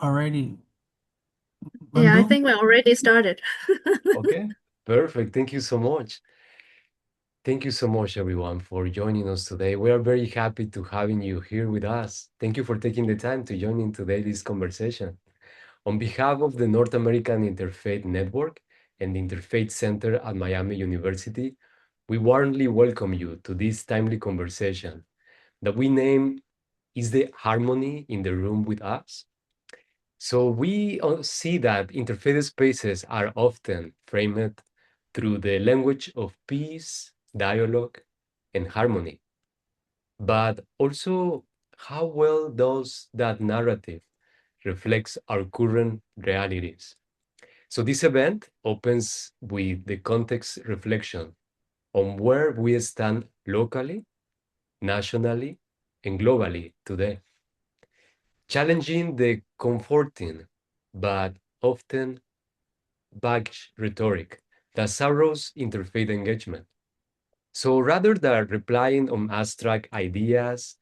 Alrighty, Yeah, I Bandhu. think we already started. Okay, perfect. Thank you so much. Thank you so much, everyone, for joining us today. We are very happy to having you here with us. Thank you for taking the time to join in today's conversation. On behalf of the North American Interfaith Network and the Interfaith Center at Miami University, we warmly welcome you to this timely conversation that we name Is the Harmony in the Room with Us? So we see that interfaith spaces are often framed through the language of peace, dialogue, and harmony. But also, how well does that narrative reflects our current realities? So this event opens with the context reflection on where we stand locally, nationally, and globally today, challenging the comforting but often baggage rhetoric that sorrows interfaith engagement. So rather than replying on abstract ideas,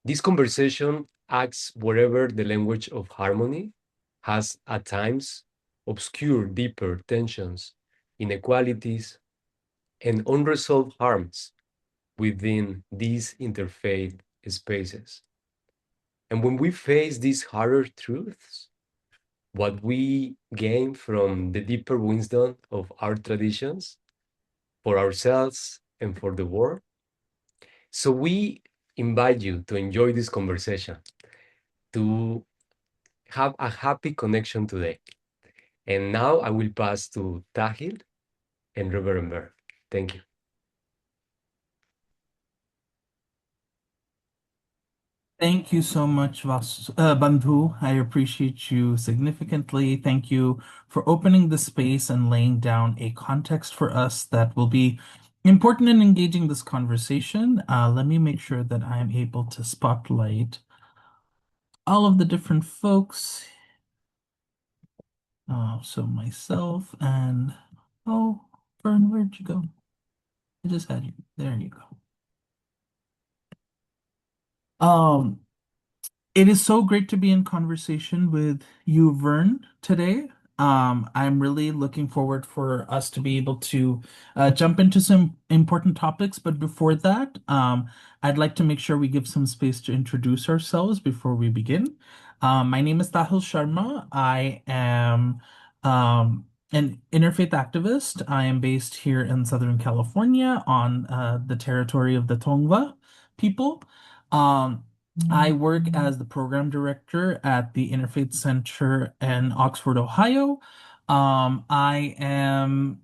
this conversation acts wherever the language of harmony has at times obscured deeper tensions, inequalities, and unresolved harms within these interfaith spaces. And when we face these harder truths, what we gain from the deeper wisdom of our traditions for ourselves and for the world. So we invite you to enjoy this conversation, to have a happy connection today. And now I will pass to Tahil and Reverend Bear. Thank you. Thank you so much, Bandhu. I appreciate you significantly. Thank you for opening the space and laying down a context for us that will be important in engaging this conversation. Let me make sure that I'm able to spotlight all of the different folks. So myself and oh, Fern, where'd you go? I just had you. There you go. Um, It is so great to be in conversation with you, Vern, today. I'm really looking forward for us to be able to jump into some important topics. But before that, I'd like to make sure we give some space to introduce ourselves before we begin. My name is Tahil Sharma. I am an interfaith activist. I am based here in Southern California on the territory of the Tongva people. Um, I work as the program director at the Interfaith Center in Oxford, Ohio. I am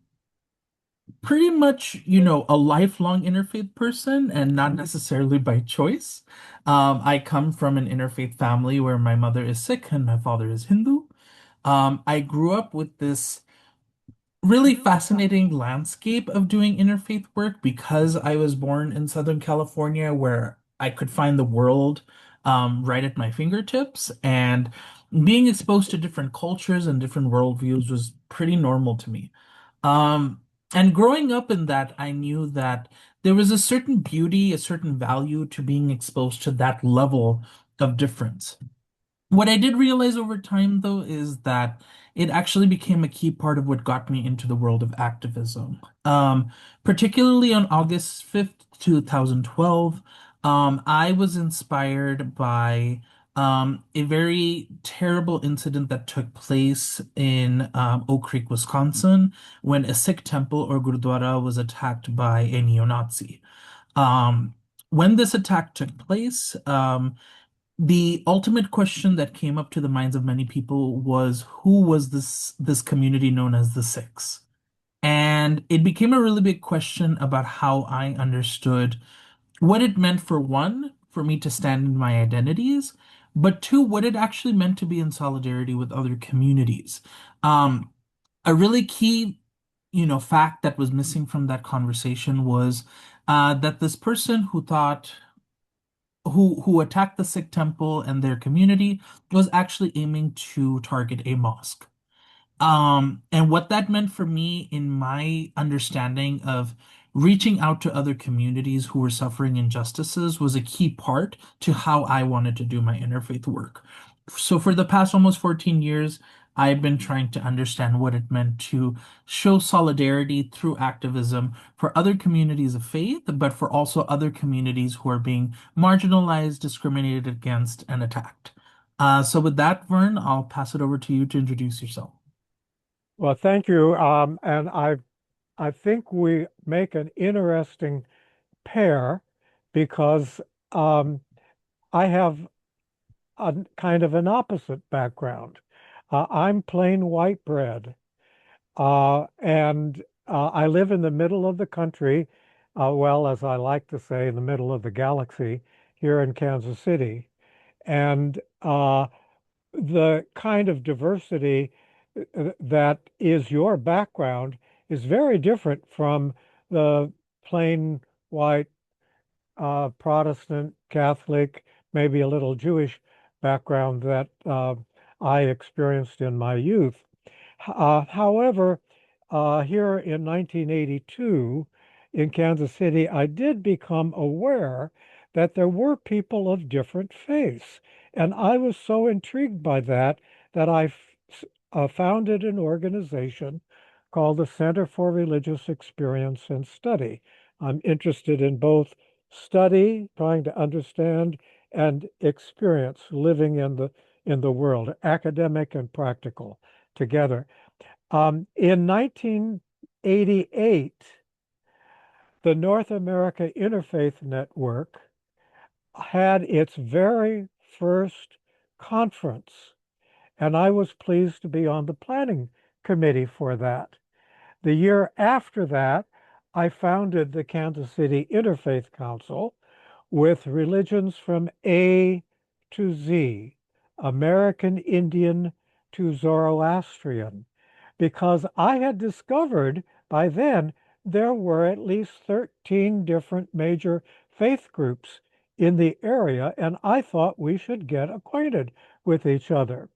pretty much, a lifelong interfaith person and not necessarily by choice. I come from an interfaith family where my mother is Sikh and my father is Hindu. I grew up with this really fascinating landscape of doing interfaith work because I was born in Southern California where I could find the world right at my fingertips. And being exposed to different cultures and different worldviews was pretty normal to me. Um, and growing up in that, I knew that there was a certain beauty, a certain value to being exposed to that level of difference. What I did realize over time, though, is that it actually became a key part of what got me into the world of activism. Particularly on August 5th, 2012, I was inspired by a very terrible incident that took place in Oak Creek, Wisconsin, when a Sikh temple or Gurdwara was attacked by a neo-Nazi. Um, when this attack took place, the ultimate question that came up to the minds of many people was who was this community known as the Sikhs? And it became a really big question about how I understood what it meant for one, for me to stand in my identities, but two, what it actually meant to be in solidarity with other communities. Um, a really key, fact that was missing from that conversation was that this person who attacked the Sikh temple and their community was actually aiming to target a mosque. And what that meant for me in my understanding of reaching out to other communities who were suffering injustices was a key part to how I wanted to do my interfaith work. So for the past almost 14 years, I've been trying to understand what it meant to show solidarity through activism for other communities of faith, but for also other communities who are being marginalized, discriminated against, and attacked. So with that, Vern, I'll pass it over to you to introduce yourself. Well, thank you. And I think we make an interesting pair because I have a kind of an opposite background. I'm plain white bread, and I live in the middle of the country, well, as I like to say, in the middle of the galaxy here in Kansas City. And the kind of diversity that is your background is very different from the plain white Protestant, Catholic, maybe a little Jewish background that I experienced in my youth. However, here in 1982 in Kansas City, I did become aware that there were people of different faiths. And I was so intrigued by that that founded an organization called the Center for Religious Experience and Study. I'm interested in both study, trying to understand, and experience living in the world, academic and practical together. In 1988, the North American Interfaith Network had its very first conference, and I was pleased to be on the planning committee for that. The year after that, I founded the Kansas City Interfaith Council with religions from A to Z, American Indian to Zoroastrian, because I had discovered by then there were at least 13 different major faith groups in the area, and I thought we should get acquainted with each other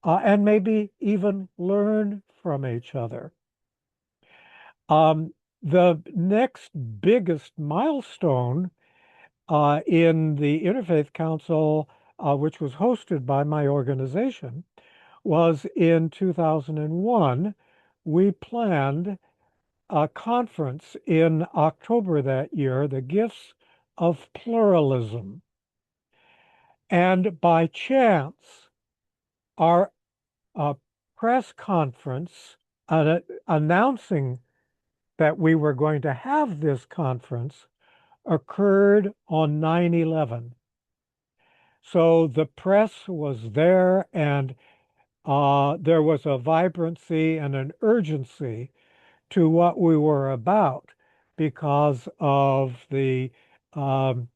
and maybe even learn from each other. The next biggest milestone in the Interfaith Council, which was hosted by my organization, was in 2001. We planned a conference in October that year, The Gifts of Pluralism. And by chance, our press conference announcing that we were going to have this conference occurred on 9/11. So the press was there, and there was a vibrancy and an urgency to what we were about because of the um,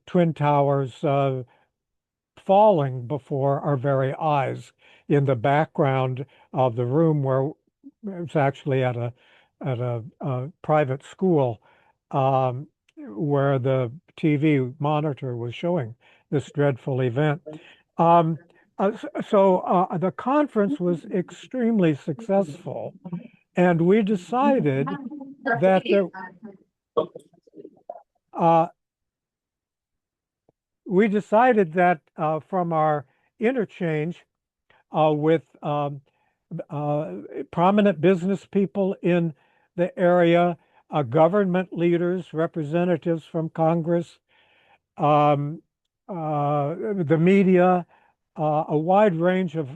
Twin Towers falling before our very eyes in the background of the room where it was actually at a private school where the TV monitor was showing this dreadful event. Um, the conference was extremely successful, and uh, we decided that from our interchange with prominent business people in the area, government leaders, representatives from Congress, the media, a wide range of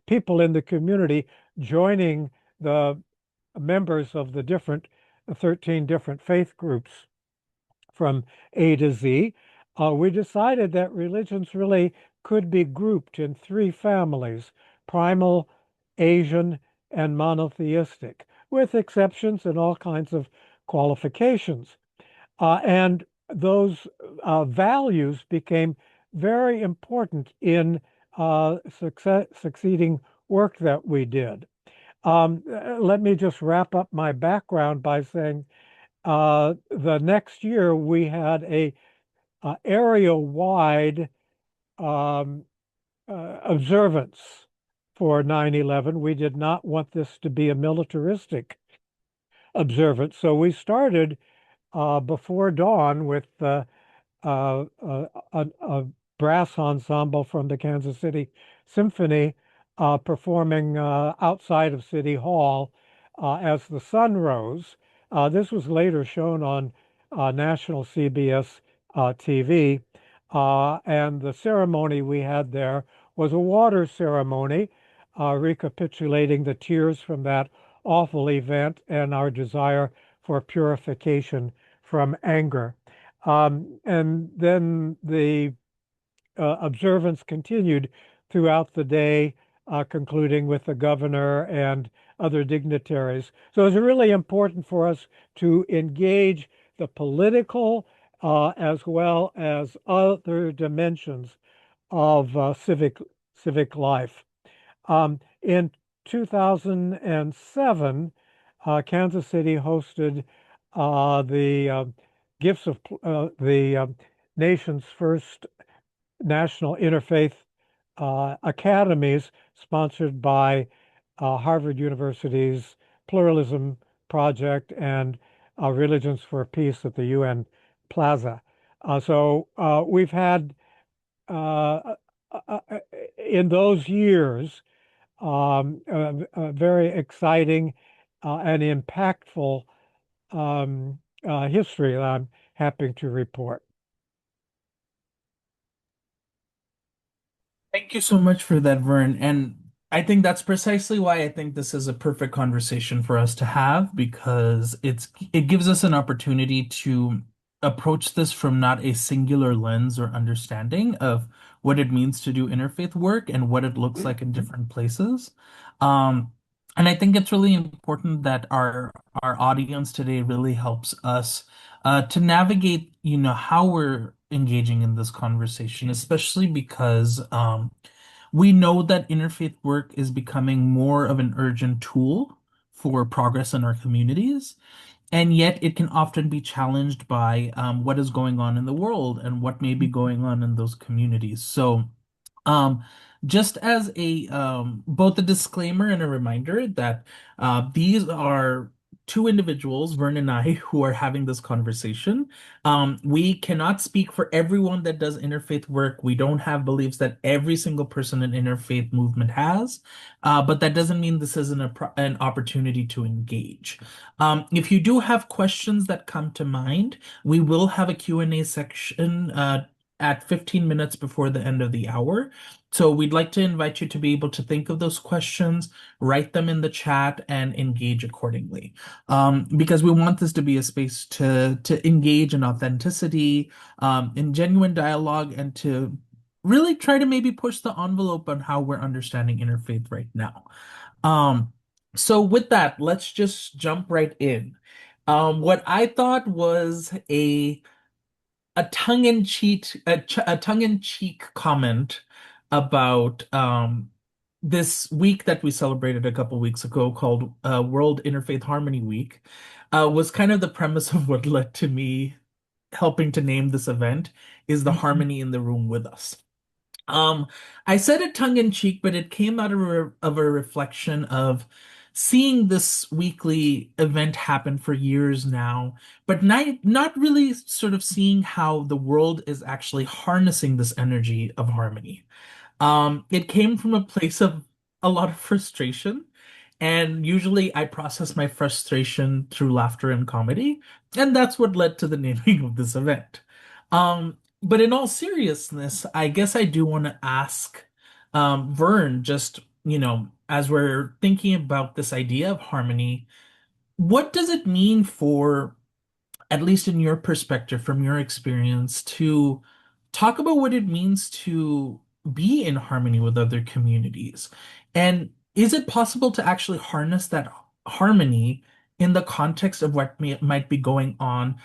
people in the community joining the members of the 13 different faith groups from A to Z. We decided that religions really could be grouped in three families: primal, Asian, and monotheistic, with exceptions and all kinds of qualifications. And those values became very important in succeeding work that we did. Let me just wrap up my background by saying the next year we had a area-wide um, observance for 9/11. We did not want this to be a militaristic observance, so we started before dawn with a brass ensemble from the Kansas City Symphony performing outside of City Hall as the sun rose. This was later shown on national CBS TV. And the ceremony we had there was a water ceremony, recapitulating the tears from that awful event and our desire for purification from anger. And then the observance continued throughout the day, concluding with the governor and other dignitaries. So it's really important for us to engage the political as well as other dimensions of civic life. In 2007, Kansas City hosted the gifts of the nation's first National Interfaith Academies, sponsored by Harvard University's Pluralism Project and Religions for Peace at the UN Plaza. So we've had in those years a very exciting and impactful history that I'm happy to report. Thank you so much for that, Vern. And I think that's precisely why I think this is a perfect conversation for us to have because it gives us an opportunity to approach this from not a singular lens or understanding of what it means to do interfaith work and what it looks like in different places. Um, and I think it's really important that our audience today really helps us to navigate, how we're engaging in this conversation, especially because we know that interfaith work is becoming more of an urgent tool for progress in our communities, and yet it can often be challenged by what is going on in the world and what may be going on in those communities. So, um, just as a both a disclaimer and a reminder that these are two individuals, Vern and I, who are having this conversation. We cannot speak for everyone that does interfaith work. We don't have beliefs that every single person in interfaith movement has, but that doesn't mean this isn't an opportunity to engage. If you do have questions that come to mind, we will have a Q&A section at 15 minutes before the end of the hour. So we'd like to invite you to be able to think of those questions, write them in the chat, and engage accordingly. Because we want this to be a space to engage in authenticity, in genuine dialogue, and to really try to maybe push the envelope on how we're understanding interfaith right now. Um, so with that, let's just jump right in. What I thought was a tongue-in-cheek comment about this week that we celebrated a couple weeks ago called World Interfaith Harmony Week was kind of the premise of what led to me helping to name this event is the harmony in the room with us. Um, I said it tongue in cheek, but it came out of a reflection of seeing this weekly event happen for years now, but not really sort of seeing how the world is actually harnessing this energy of harmony. It came from a place of a lot of frustration, and usually I process my frustration through laughter and comedy, and that's what led to the naming of this event. But in all seriousness, I guess I do want to ask Vern, just, as we're thinking about this idea of harmony, what does it mean for, at least in your perspective, from your experience, to talk about what it means to be in harmony with other communities? And is it possible to actually harness that harmony in the context of what might be going on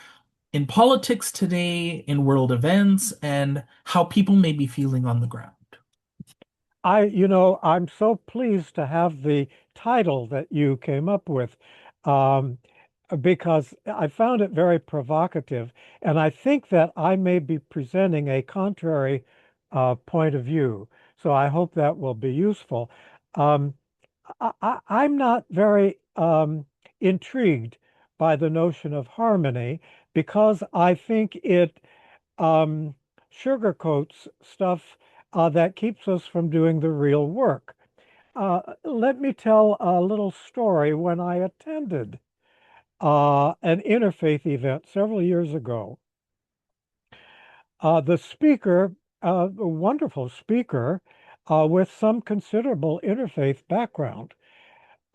in politics today, in world events, and how people may be feeling on the ground? I'm so pleased to have the title that you came up with, um, because I found it very provocative, and I think that I may be presenting a contrary point of view. So I hope that will be useful. Um, I'm not very intrigued by the notion of harmony because I think it um, sugarcoats stuff that keeps us from doing the real work. Let me tell a little story. When I attended an interfaith event several years ago, the speaker, a wonderful speaker with some considerable interfaith background,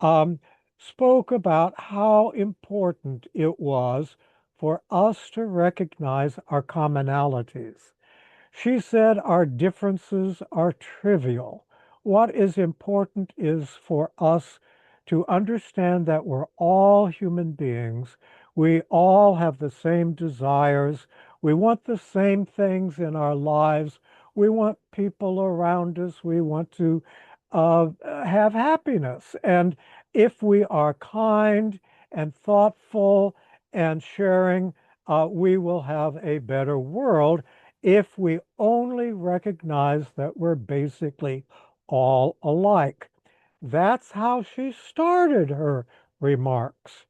um, spoke about how important it was for us to recognize our commonalities. She said our differences are trivial. What is important is for us to understand that we're all human beings. We all have the same desires. We want the same things in our lives. We want people around us. We want to have happiness. And if we are kind and thoughtful and sharing, we will have a better world if we only recognize that we're basically all alike. That's how she started her remarks.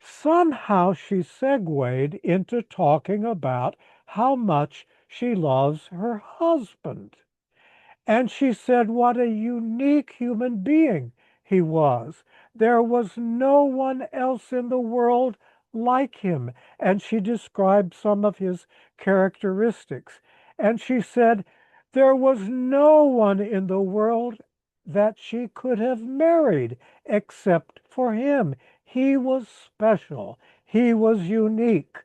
Somehow she segued into talking about how much she loves her husband. And she said what a unique human being he was. There was no one else in the world like him. And she described some of his characteristics. And she said there was no one in the world that she could have married except for him. He was special. He was unique.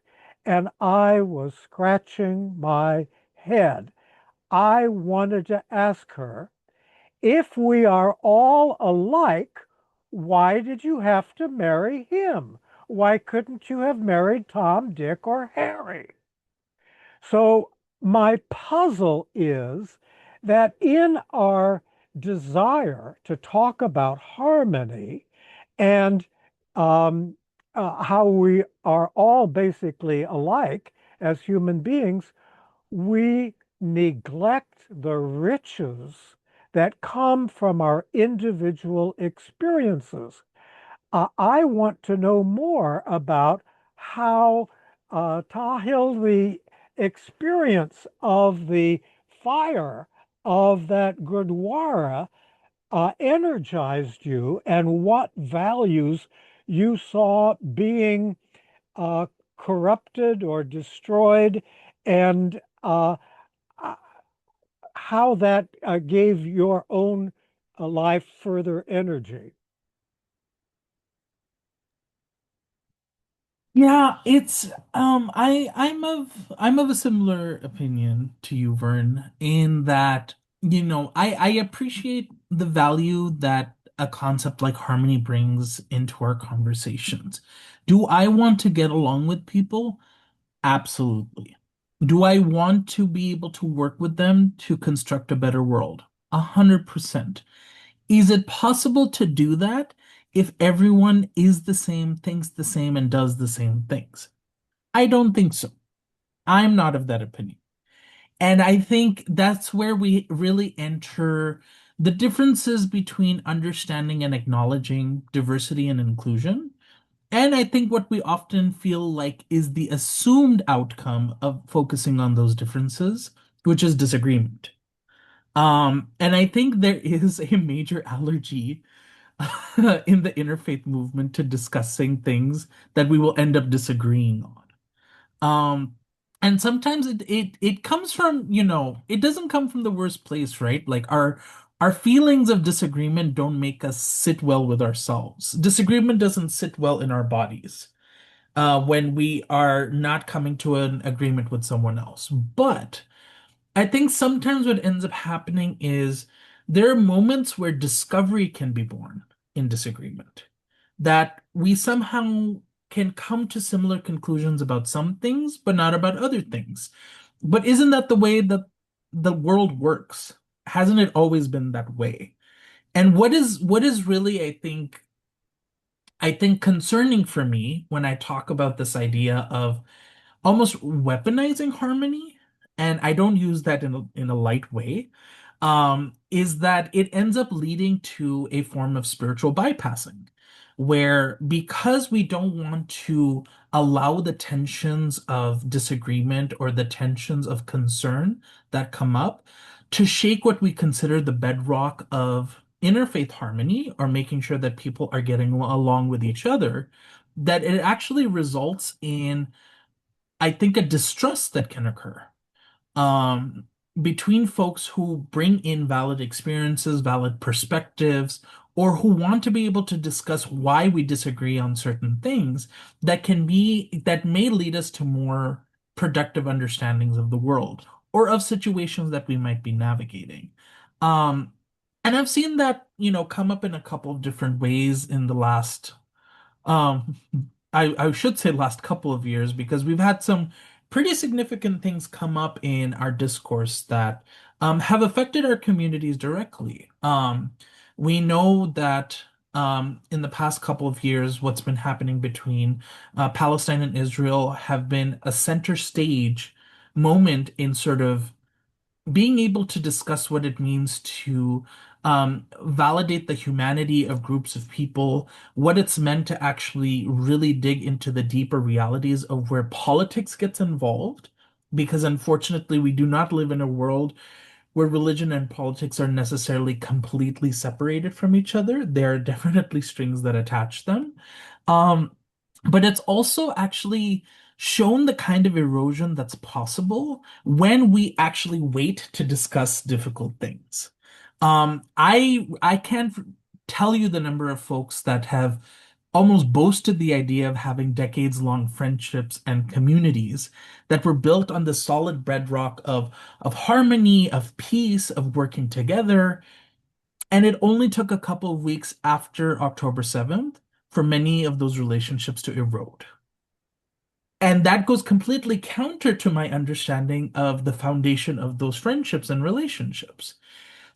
And I was scratching my head. I wanted to ask her, if we are all alike, why did you have to marry him? Why couldn't you have married Tom, Dick, or Harry? So my puzzle is that in our desire to talk about harmony and how we are all basically alike as human beings, we neglect the riches that come from our individual experiences. I want to know more about how Tahil, the experience of the fire of that Gurdwara energized you and what values you saw being uh, corrupted or destroyed, and uh, how that gave your own life further energy. Yeah, it's I'm of a similar opinion to you, Vern, in that, I appreciate the value that a concept like harmony brings into our conversations. Do I want to get along with people? Absolutely. Do I want to be able to work with them to construct a better world? 100%. Is it possible to do that if everyone is the same, thinks the same, and does the same things? I don't think so. I'm not of that opinion. And I think that's where we really enter the differences between understanding and acknowledging diversity and inclusion. And I think what we often feel like is the assumed outcome of focusing on those differences, which is disagreement. And I think there is a major allergy in the interfaith movement to discussing things that we will end up disagreeing on. And sometimes it comes from, it doesn't come from the worst place, right? Like our feelings of disagreement don't make us sit well with ourselves. Disagreement doesn't sit well in our bodies when we are not coming to an agreement with someone else. But I think sometimes what ends up happening is there are moments where discovery can be born in disagreement, that we somehow can come to similar conclusions about some things, but not about other things. But isn't that the way that the world works? Hasn't it always been that way? And what is really, I think concerning for me when I talk about this idea of almost weaponizing harmony, and I don't use that in a light way, is that it ends up leading to a form of spiritual bypassing, where because we don't want to allow the tensions of disagreement or the tensions of concern that come up to shake what we consider the bedrock of interfaith harmony or making sure that people are getting along with each other, that it actually results in, I think, a distrust that can occur um, between folks who bring in valid experiences, valid perspectives, or who want to be able to discuss why we disagree on certain things that may lead us to more productive understandings of the world or of situations that we might be navigating. Um, and I've seen that, come up in a couple of different ways in the last um, I should say last couple of years because we've had some pretty significant things come up in our discourse that have affected our communities directly. We know that in the past couple of years, what's been happening between Palestine and Israel have been a center stage moment in sort of being able to discuss what it means to validate the humanity of groups of people, what it's meant to actually really dig into the deeper realities of where politics gets involved. Because unfortunately, we do not live in a world where religion and politics are necessarily completely separated from each other. There are definitely strings that attach them. Um, but it's also actually shown the kind of erosion that's possible when we actually wait to discuss difficult things. I can't tell you the number of folks that have almost boasted the idea of having decades-long friendships and communities that were built on the solid bedrock of harmony, of peace, of working together. And it only took a couple of weeks after October 7th for many of those relationships to erode. And that goes completely counter to my understanding of the foundation of those friendships and relationships.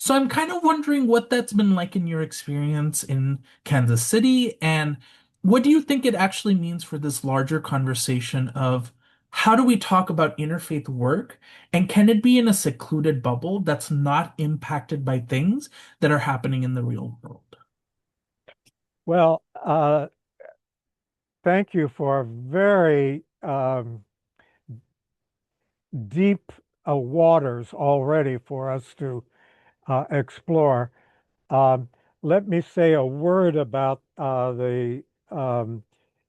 So I'm kind of wondering what that's been like in your experience in Kansas City, and what do you think it actually means for this larger conversation of how do we talk about interfaith work, and can it be in a secluded bubble that's not impacted by things that are happening in the real world? Well, thank you for very deep waters already for us to explore. Um, Let me say a word about the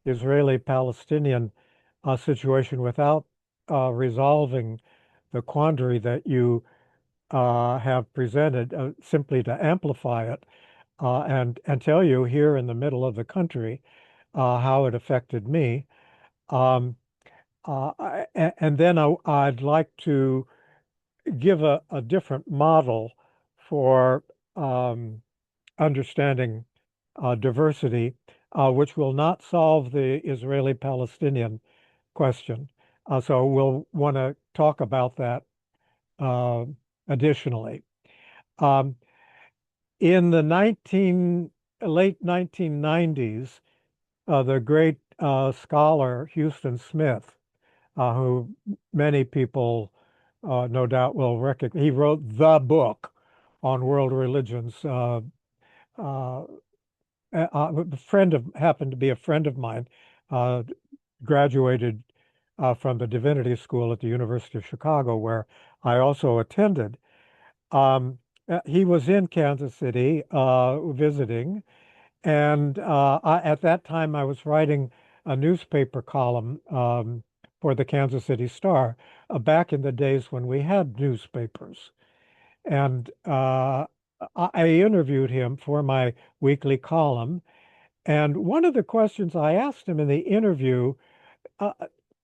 Israeli-Palestinian situation without resolving the quandary that you have presented, simply to amplify it and tell you here in the middle of the country how it affected me. Um, and then I'd like to give a different model for um, understanding diversity, which will not solve the Israeli-Palestinian question. So we'll want to talk about that uh, additionally. Um, in the late 1990s, the great scholar Houston Smith, who many people no doubt will recognize, he wrote the book on world religions. Uh, a friend of happened to be a friend of mine, uh, graduated from the Divinity School at the University of Chicago, where I also attended. He was in Kansas City visiting, and at that time I was writing a newspaper column for the Kansas City Star, back in the days when we had newspapers. And I interviewed him for my weekly column. And one of the questions I asked him in the interview, uh,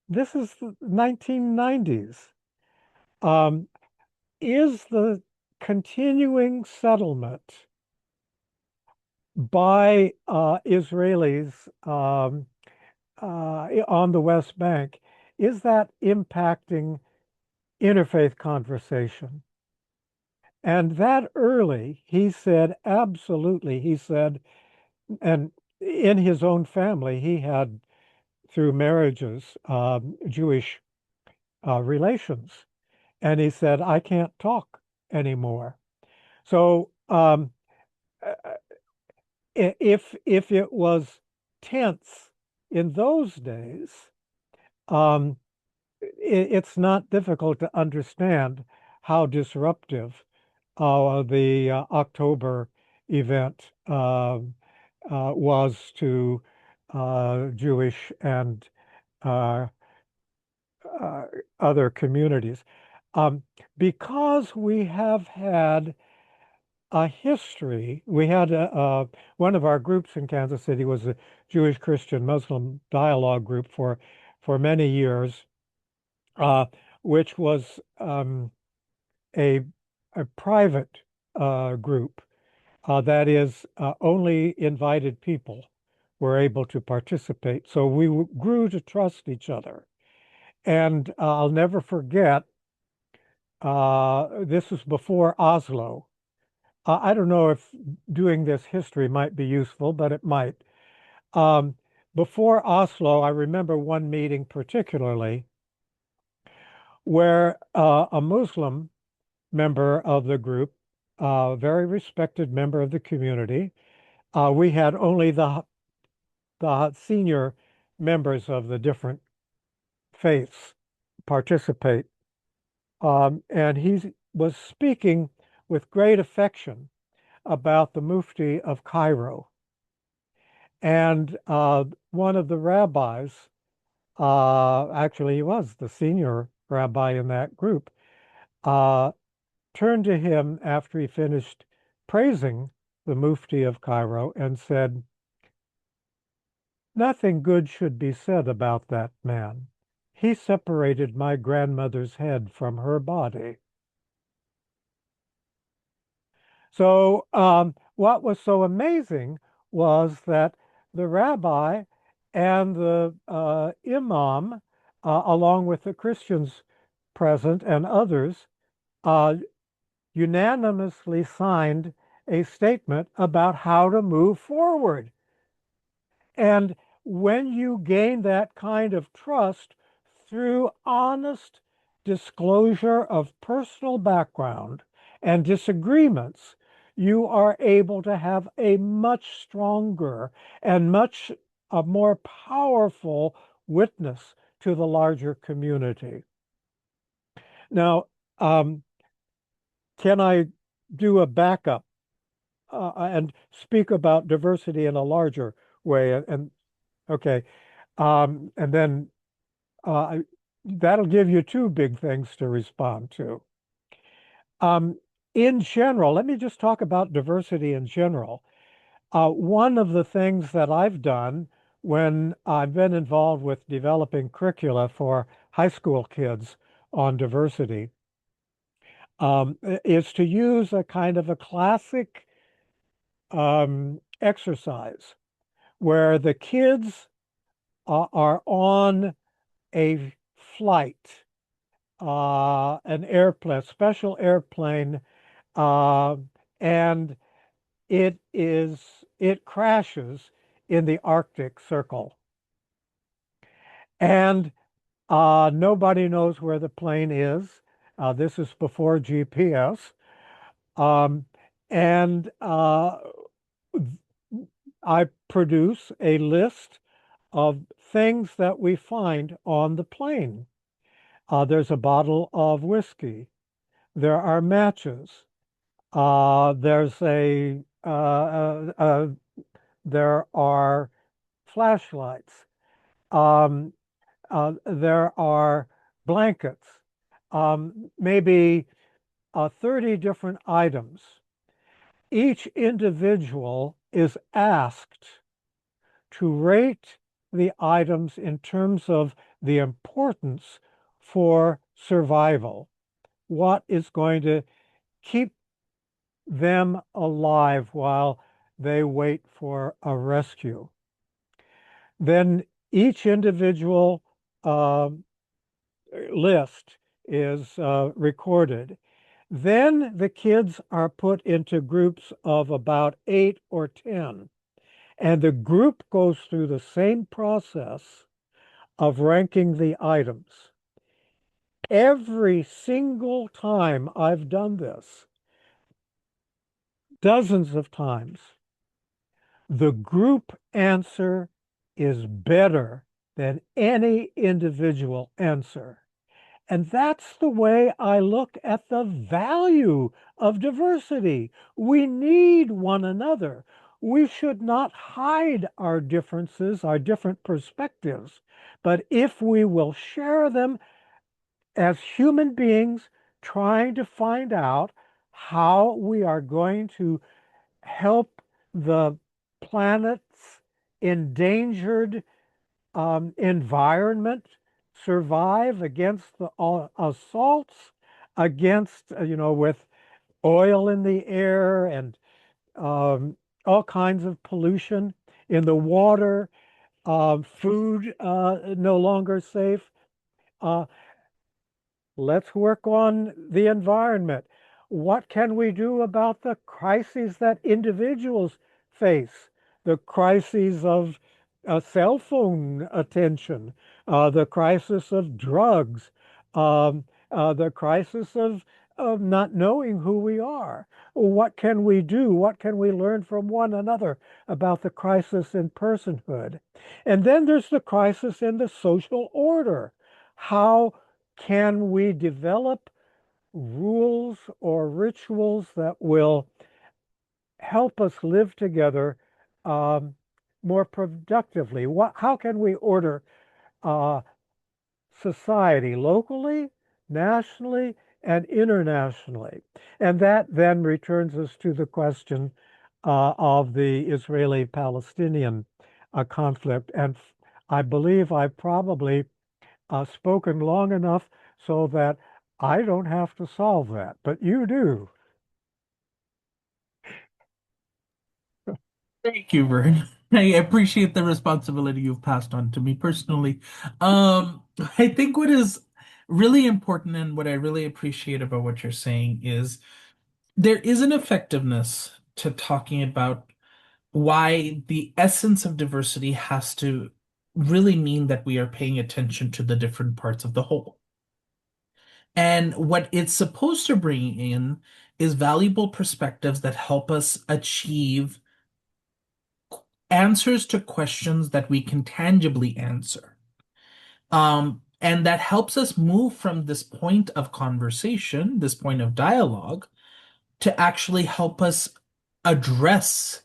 this is the 1990s, um, is the continuing settlement by Israelis on the West Bank, is that impacting interfaith conversation? And that early, he said, absolutely. He said, and in his own family, he had, through marriages, Jewish relations. And he said, I can't talk anymore. So if it was tense in those days, um, it's not difficult to understand how disruptive the October event was to Jewish and uh, uh, other communities. Um, because we have had a history, we had one of our groups in Kansas City was a Jewish Christian Muslim dialogue group for many years, uh, which was a a private group. That is, only invited people were able to participate. So we grew to trust each other. And I'll never forget, this was before Oslo. I don't know if doing this history might be useful, but it might. Um, Before Oslo, I remember one meeting particularly where a Muslim member of the group, a very respected member of the community, we had only the senior members of the different faiths participate. And he was speaking with great affection about the Mufti of Cairo. And one of the rabbis, actually, he was the senior rabbi in that group, uh, turned to him after he finished praising the Mufti of Cairo and said, "Nothing good should be said about that man. He separated my grandmother's head from her body." So, what was so amazing was that the rabbi and the imam, along with the Christians present and others, uh, unanimously signed a statement about how to move forward. And when you gain that kind of trust through honest disclosure of personal background and disagreements, you are able to have a much stronger and much a more powerful witness to the larger community. Now, can I do a backup and speak about diversity in a larger way? And okay, and then uh, that'll give you two big things to respond to. In general, let me just talk about diversity in general. One of the things that I've done when I've been involved with developing curricula for high school kids on diversity is to use a kind of a classic exercise where the kids are on a flight, an airplane, special airplane, uh, and it crashes in the Arctic Circle, and nobody knows where the plane is. This is before GPS, um, and I produce a list of things that we find on the plane. There's a bottle of whiskey. There are matches. There's there are flashlights. Um, there are blankets. Maybe 30 different items. Each individual is asked to rate the items in terms of the importance for survival. What is going to keep them alive while they wait for a rescue? Then each individual list is recorded. Then the kids are put into groups of about 8 or 10. And the group goes through the same process of ranking the items. Every single time I've done this, dozens of times, the group answer is better than any individual answer. And that's the way I look at the value of diversity. We need one another. We should not hide our differences, our different perspectives, but if we will share them as human beings trying to find out how we are going to help the planet's endangered environment survive against the assaults, against, with oil in the air and um, all kinds of pollution in the water, food no longer safe. Uh, Let's work on the environment. What can we do about the crises that individuals face? The crises of cell phone attention, the crisis of drugs, the crisis of not knowing who we are. What can we do? What can we learn from one another about the crisis in personhood? And then there's the crisis in the social order. How can we develop rules or rituals that will help us live together um, more productively? How can we order uh, society locally, nationally, and internationally? And that then returns us to the question of the Israeli-Palestinian conflict. And I believe I probably spoken long enough so that I don't have to solve that, but you do. Thank you, Vern. I appreciate the responsibility you've passed on to me personally. I think what is really important and what I really appreciate about what you're saying is there is an effectiveness to talking about why the essence of diversity has to really mean that we are paying attention to the different parts of the whole. And what it's supposed to bring in is valuable perspectives that help us achieve answers to questions that we can tangibly answer. And that helps us move from this point of conversation, this point of dialogue, to actually help us address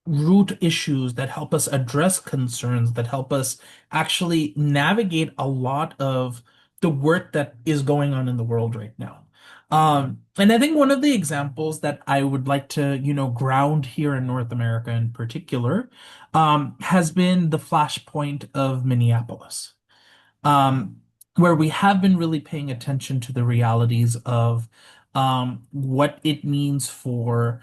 root issues, that help us address concerns, that help us actually navigate a lot of the work that is going on in the world right now. And I think one of the examples that I would like to, ground here in North America in particular, has been the flashpoint of Minneapolis, um, where we have been really paying attention to the realities of what it means for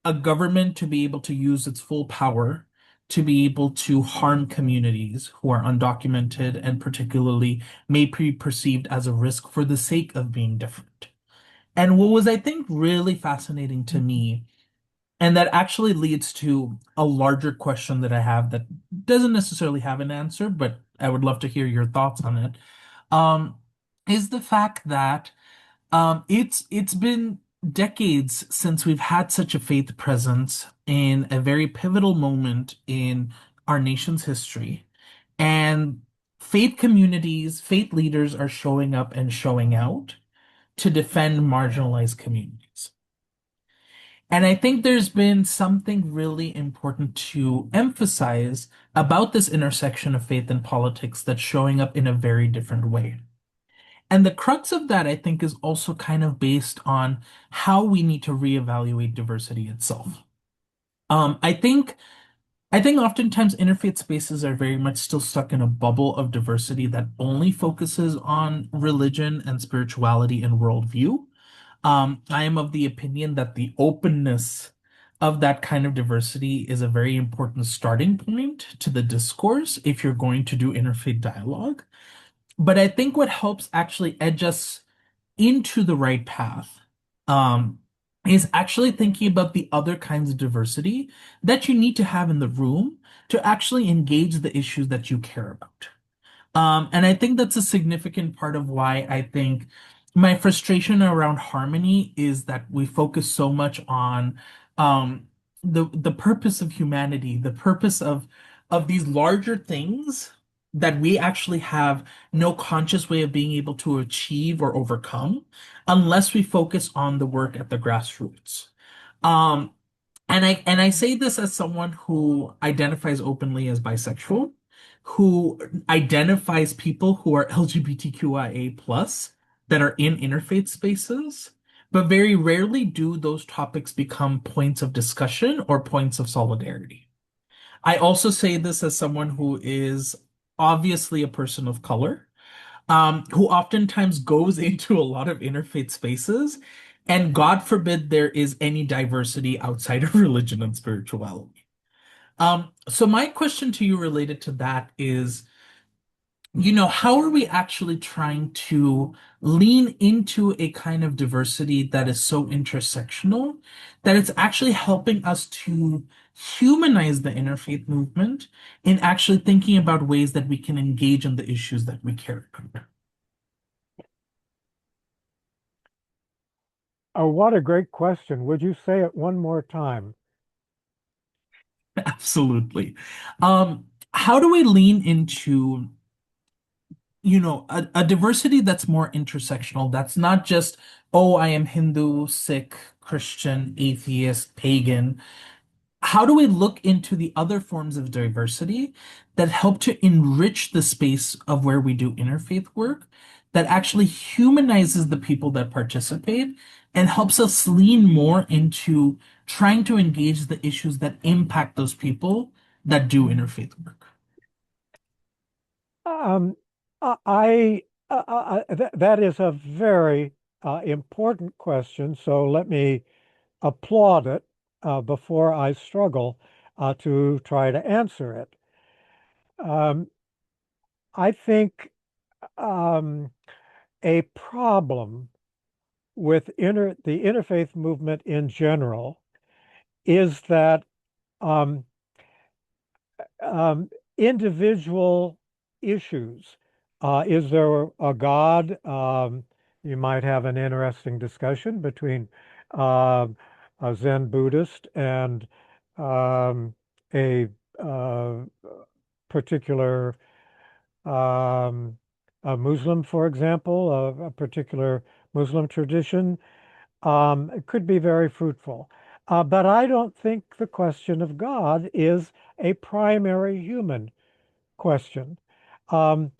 a government to be able to use its full power to be able to harm communities who are undocumented and particularly may be perceived as a risk for the sake of being different. And what was, I think, really fascinating to me, and that actually leads to a larger question that I have that doesn't necessarily have an answer, but I would love to hear your thoughts on it, um, is the fact that it's been decades since we've had such a faith presence in a very pivotal moment in our nation's history. And faith communities, faith leaders are showing up and showing out to defend marginalized communities. And I think there's been something really important to emphasize about this intersection of faith and politics that's showing up in a very different way. And the crux of that, I think, is also kind of based on how we need to reevaluate diversity itself. Um, I think I think oftentimes interfaith spaces are very much still stuck in a bubble of diversity that only focuses on religion and spirituality and worldview. I am of the opinion that the openness of that kind of diversity is a very important starting point to the discourse if you're going to do interfaith dialogue. But I think what helps actually edge us into the right path, um, is actually thinking about the other kinds of diversity that you need to have in the room to actually engage the issues that you care about. And I think that's a significant part of why I think my frustration around harmony is that we focus so much on um, the purpose of humanity, the purpose of these larger things that we actually have no conscious way of being able to achieve or overcome unless we focus on the work at the grassroots. Um, and I say this as someone who identifies openly as bisexual, who identifies people who are LGBTQIA plus that are in interfaith spaces, but very rarely do those topics become points of discussion or points of solidarity. I also say this as someone who is obviously a person of color, who oftentimes goes into a lot of interfaith spaces, and God forbid there is any diversity outside of religion and spirituality. So my question to you related to that is, how are we actually trying to lean into a kind of diversity that is so intersectional that it's actually helping us to humanize the interfaith movement in actually thinking about ways that we can engage in the issues that we care about? Oh, what a great question. Would you say it one more time? Absolutely. How do we lean into, a diversity that's more intersectional, that's not just, oh, I am Hindu, Sikh, Christian, atheist, pagan. How do we look into the other forms of diversity that help to enrich the space of where we do interfaith work, that actually humanizes the people that participate and helps us lean more into trying to engage the issues that impact those people that do interfaith work? Um, that is a very important question. So let me applaud it before I struggle to try to answer it. Um, I think um, a problem with the interfaith movement in general is that um, individual issues. Is there a God? You might have an interesting discussion between um a Zen Buddhist and um, a particular um, a Muslim, for example, a particular Muslim tradition. It could be very fruitful. But I don't think the question of God is a primary human question. Um,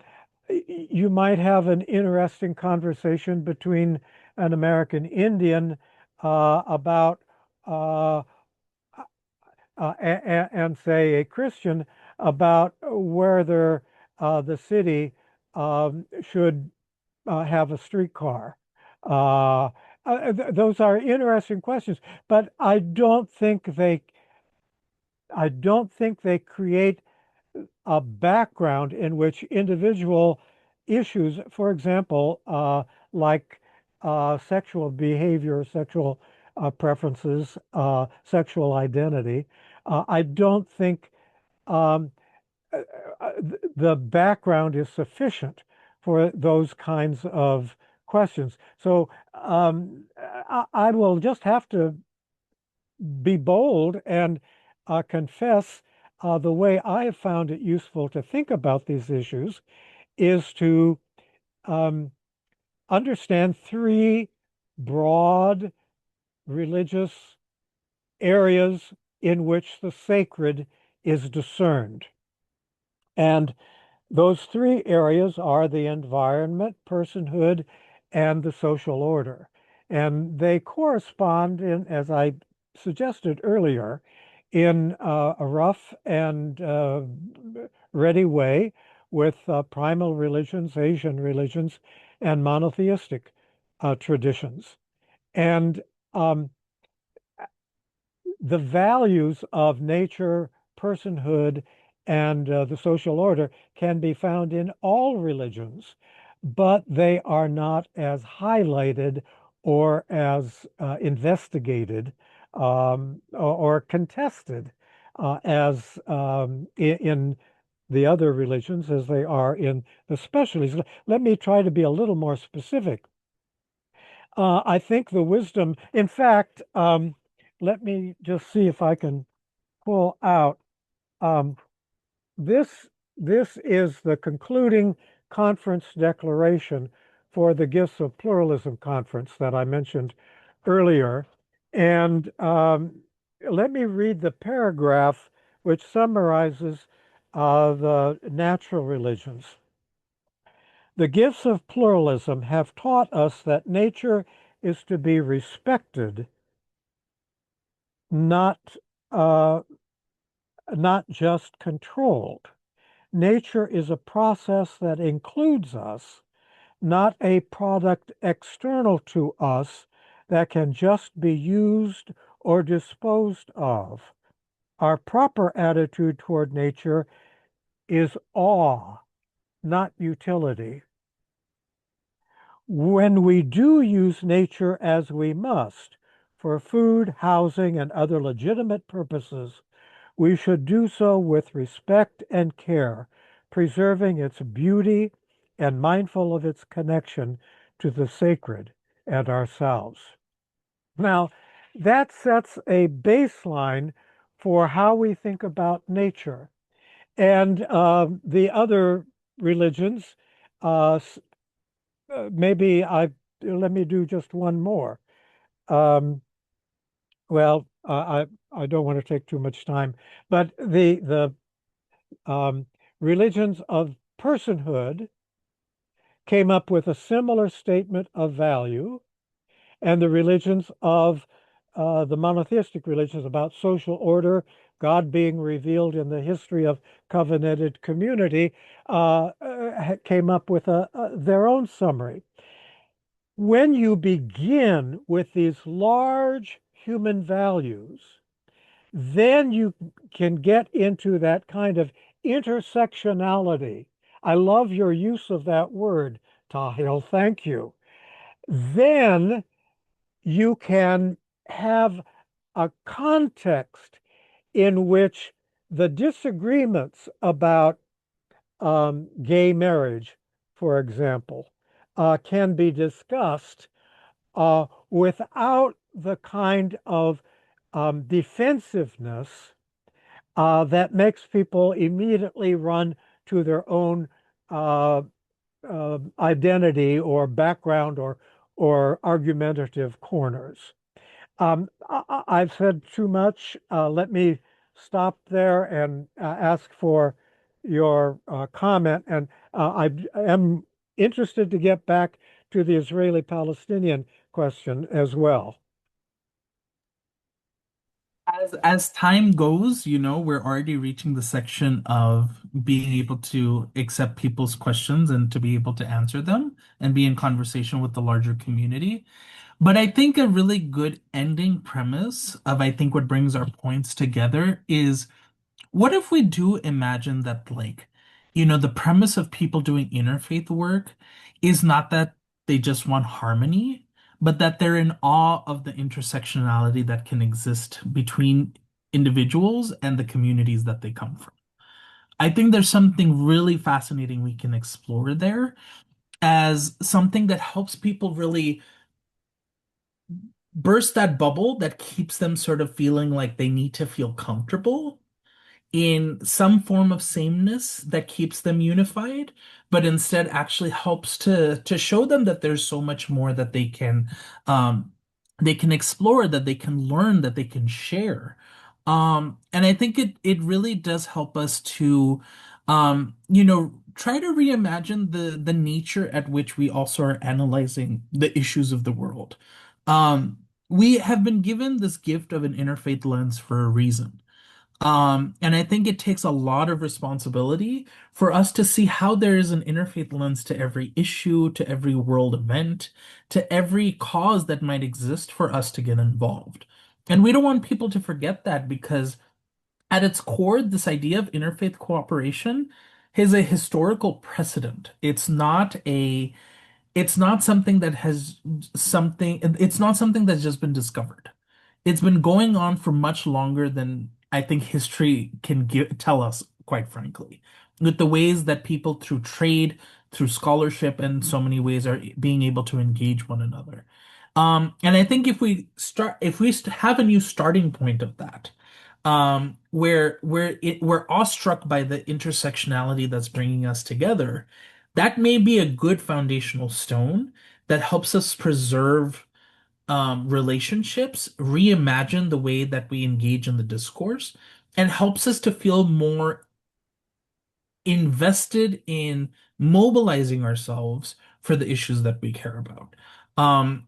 you might have an interesting conversation between an American Indian about and say a Christian about whether the city should have a streetcar. Those are interesting questions, but I don't think they create a background in which individual issues, for example, like sexual behavior, sexual preferences, sexual identity, I don't think um, the background is sufficient for those kinds of questions. So I will just have to be bold and confess the way I have found it useful to think about these issues is to um, understand three broad religious areas in which the sacred is discerned. And those three areas are the environment, personhood, and the social order. And they correspond in, as I suggested earlier, in a rough and ready way with primal religions, Asian religions, and monotheistic traditions. And um, the values of nature, personhood, and the social order can be found in all religions, but they are not as highlighted or as investigated or contested as in the other religions as they are in the specialties. Let me try to be a little more specific. I think the wisdom, in fact, let me just see if I can pull out. Um, this this is the concluding conference declaration for the Gifts of Pluralism conference that I mentioned earlier. And let me read the paragraph which summarizes the natural religions. The gifts of pluralism have taught us that nature is to be respected, not uh, not just controlled. Nature is a process that includes us, not a product external to us that can just be used or disposed of. Our proper attitude toward nature is awe, not utility. When we do use nature as we must for food, housing, and other legitimate purposes, we should do so with respect and care, preserving its beauty and mindful of its connection to the sacred and ourselves. Now, that sets a baseline for how we think about nature. And the other religions, uh, maybe let me do just one more. Um, well, I don't want to take too much time, but the religions of personhood came up with a similar statement of value, and the religions of the monotheistic religions about social order, God being revealed in the history of covenanted community, came up with their own summary. When you begin with these large human values, then you can get into that kind of intersectionality. I love your use of that word, Tahil. Thank you. Then you can have a context in which the disagreements about gay marriage, for example, can be discussed without the kind of defensiveness that makes people immediately run to their own uh, identity or background or argumentative corners. I've said too much. Let me stop there and ask for your comment. And I am interested to get back to the Israeli-Palestinian question as well. As time goes, we're already reaching the section of being able to accept people's questions and to be able to answer them and be in conversation with the larger community. But I think a really good ending premise of I think what brings our points together is what if we do imagine that, like, the premise of people doing interfaith work is not that they just want harmony, but that they're in awe of the intersectionality that can exist between individuals and the communities that they come from. I think there's something really fascinating we can explore there as something that helps people really burst that bubble that keeps them sort of feeling like they need to feel comfortable in some form of sameness that keeps them unified, but instead actually helps to show them that there's so much more that um they can explore, that they can learn, that they can share. And I think it really does help us to try to reimagine the nature at which we also are analyzing the issues of the world. We have been given this gift of an interfaith lens for a reason. And I think it takes a lot of responsibility for us to see how there is an interfaith lens to every issue, to every world event, to every cause that might exist for us to get involved. And we don't want people to forget that because at its core, this idea of interfaith cooperation is a historical precedent. It's not something that has something, it's not something that's just been discovered. It's been going on for much longer than I think history can tell us, quite frankly. With the ways that people through trade, through scholarship, and so many ways are being able to engage one another. And I think if we have a new starting point of that, we're awestruck by the intersectionality that's bringing us together, that may be a good foundational stone that helps us preserve relationships, reimagine the way that we engage in the discourse, and helps us to feel more invested in mobilizing ourselves for the issues that we care about.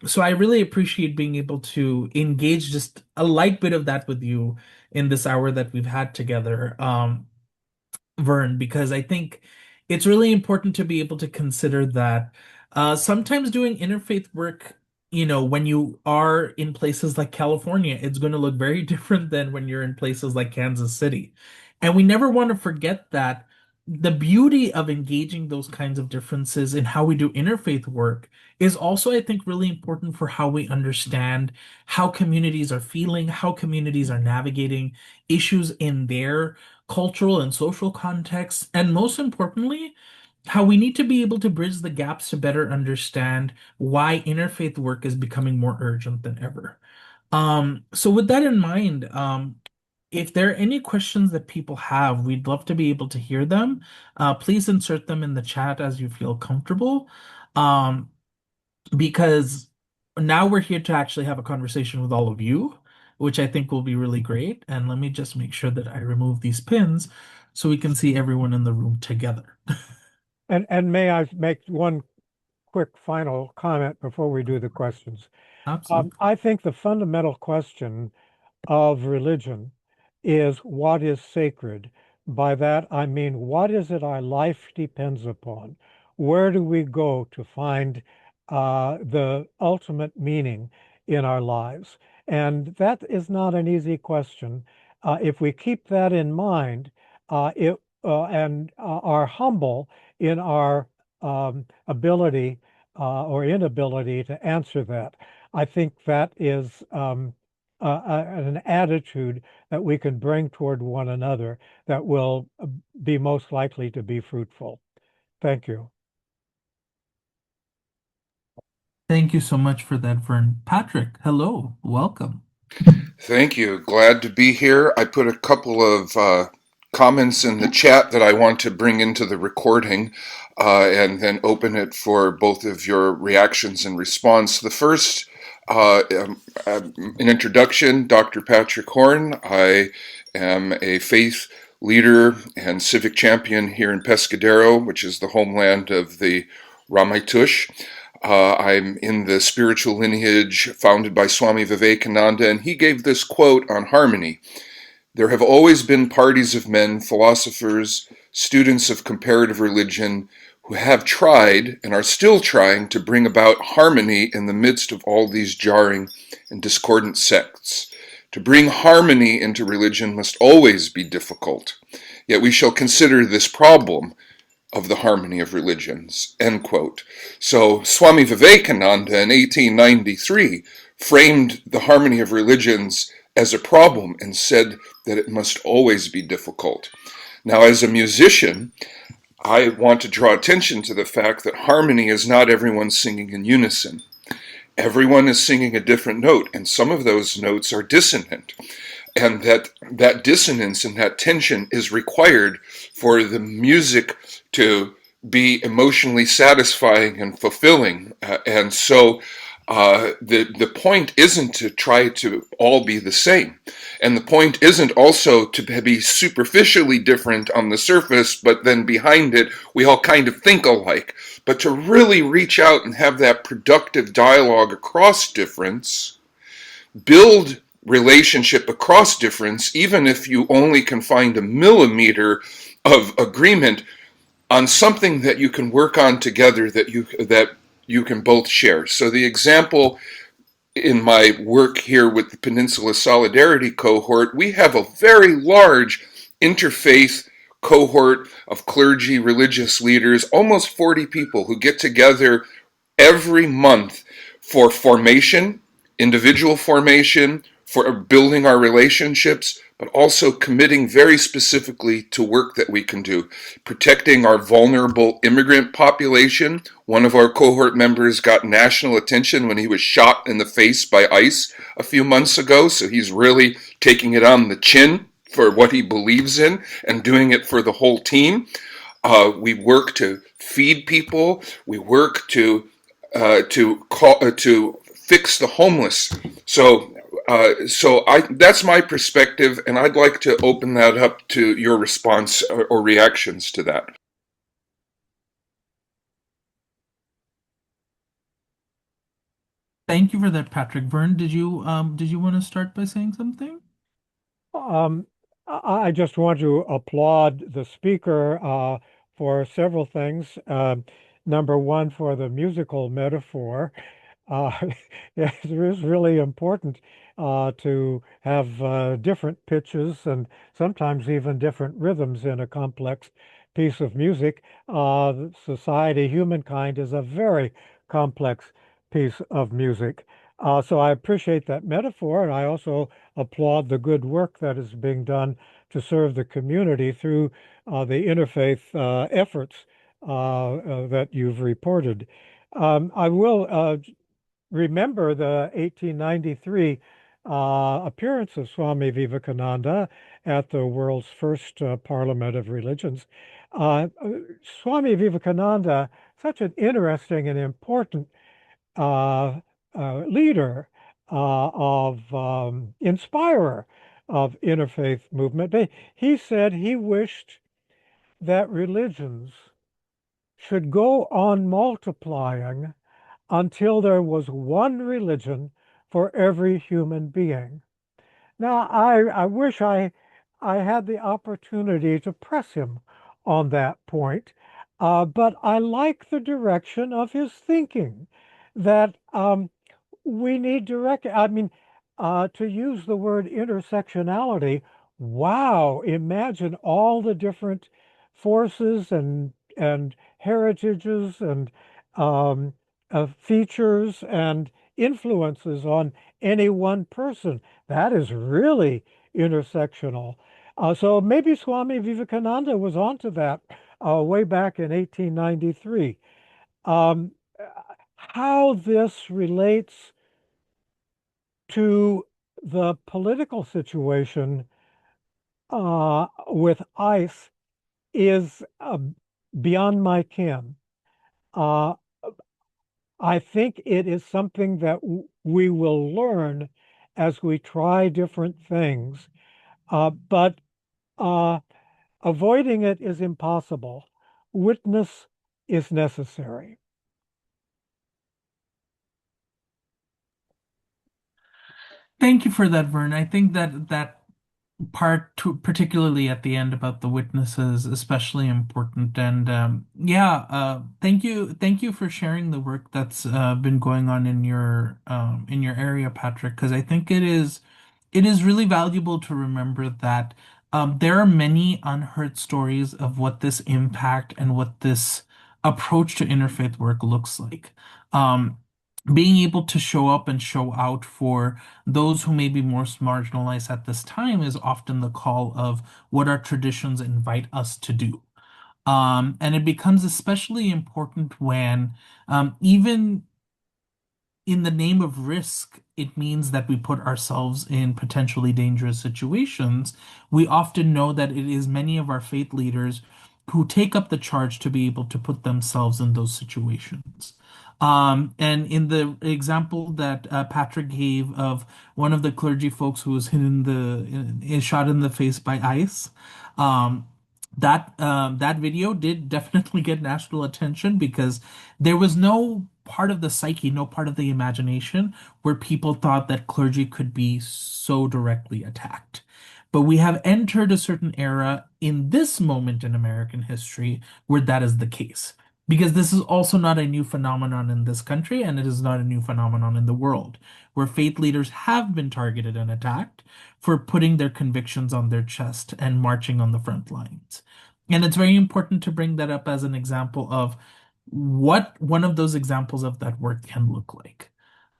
So I really appreciate being able to engage just a light bit of that with you in this hour that we've had together. Vern, because I think it's really important to be able to consider that sometimes doing interfaith work, when you are in places like California, it's going to look very different than when you're in places like Kansas City. And we never want to forget that the beauty of engaging those kinds of differences in how we do interfaith work is also, I think, really important for how we understand how communities are feeling, how communities are navigating issues in their cultural and social contexts, and most importantly, how we need to be able to bridge the gaps to better understand why interfaith work is becoming more urgent than ever. So with that in mind, if there are any questions that people have, we'd love to be able to hear them. Please insert them in the chat as you feel comfortable. Um, because now we're here to actually have a conversation with all of you, which I think will be really great. And let me just make sure that I remove these pins so we can see everyone in the room together. And may I make one quick final comment before we do the questions? Absolutely. I think the fundamental question of religion is what is sacred. By that, I mean, what is it our life depends upon? Where do we go to find the ultimate meaning in our lives? And that is not an easy question. If we keep that in mind, and are humble in our ability or inability to answer that, I think that is an attitude that we can bring toward one another that will be most likely to be fruitful. Thank you. Thank you so much for that, Vern. Patrick, hello, welcome. Thank you. Glad to be here. I put a couple of comments in the chat that I want to bring into the recording and then open it for both of your reactions and response. The first, an introduction, Dr. Patrick Horn. I am a faith leader and civic champion here in Pescadero, which is the homeland of the Ramaytush. I'm in the spiritual lineage founded by Swami Vivekananda, and he gave this quote on harmony. There have always been parties of men, philosophers, students of comparative religion, who have tried and are still trying to bring about harmony in the midst of all these jarring and discordant sects. To bring harmony into religion must always be difficult, yet we shall consider this problem of the harmony of religions, end quote. So Swami Vivekananda in 1893 framed the harmony of religions as a problem and said that it must always be difficult. Now, as a musician, I want to draw attention to the fact that harmony is not everyone singing in unison. Everyone is singing a different note, and some of those notes are dissonant. And that dissonance and that tension is required for the music to be emotionally satisfying and fulfilling. And so the point isn't to try to all be the same. And the point isn't also to be superficially different on the surface, but then behind it, we all kind of think alike. But to really reach out and have that productive dialogue across difference, build relationship across difference, even if you only can find a millimeter of agreement on something that you can work on together that you can both share. So the example in my work here with the Peninsula Solidarity Cohort, we have a very large interfaith cohort of clergy, religious leaders, almost 40 people who get together every month for formation, individual formation, for building our relationships, but also committing very specifically to work that we can do, protecting our vulnerable immigrant population. One of our cohort members got national attention when he was shot in the face by ICE a few months ago, so he's really taking it on the chin for what he believes in and doing it for the whole team. We work to feed people. We work to fix the homeless. So that's my perspective, and I'd like to open that up to your response or reactions to that. Thank you for that, Patrick. Vern, did you want to start by saying something? Um, I just want to applaud the speaker for several things. Number one, for the musical metaphor. Uh, yeah, it is really important to have different pitches and sometimes even different rhythms in a complex piece of music. Society, humankind is a very complex piece of music. So I appreciate that metaphor, and I also applaud the good work that is being done to serve the community through the interfaith efforts that you've reported. I will remember the 1893 appearance of Swami Vivekananda at the world's first Parliament of Religions. Swami Vivekananda, such an interesting and important uh, leader of inspirer of interfaith movement. He said he wished that religions should go on multiplying until there was one religion for every human being. Now, I wish I had the opportunity to press him on that point, but I like the direction of his thinking that we need direct, I mean, to use the word intersectionality, wow, imagine all the different forces and heritages and um, features and influences on any one person. That is really intersectional. So maybe Swami Vivekananda was onto that way back in 1893. Um, how this relates to the political situation with ICE is beyond my ken. Uh, I think it is something that we will learn as we try different things, but uh, avoiding it is impossible. Witness is necessary. Thank you for that, Vern. I think that part, particularly at the end about the witnesses, especially important. And yeah, thank you for sharing the work that's been going on in your area, Patrick, because I think it is really valuable to remember that there are many unheard stories of what this impact and what this approach to interfaith work looks like. Um, Being able to show up and show out for those who may be most marginalized at this time is often the call of what our traditions invite us to do. And it becomes especially important when even in the name of risk, it means that we put ourselves in potentially dangerous situations. We often know that it is many of our faith leaders who take up the charge to be able to put themselves in those situations. And in the example that Patrick gave of one of the clergy folks who was hit shot in the face by ICE, um, that video did definitely get national attention because there was no part of the psyche, no part of the imagination where people thought that clergy could be so directly attacked. But we have entered a certain era in this moment in American history where that is the case. Because this is also not a new phenomenon in this country, and it is not a new phenomenon in the world, where faith leaders have been targeted and attacked for putting their convictions on their chest and marching on the front lines. And it's very important to bring that up as an example of what one of those examples of that work can look like.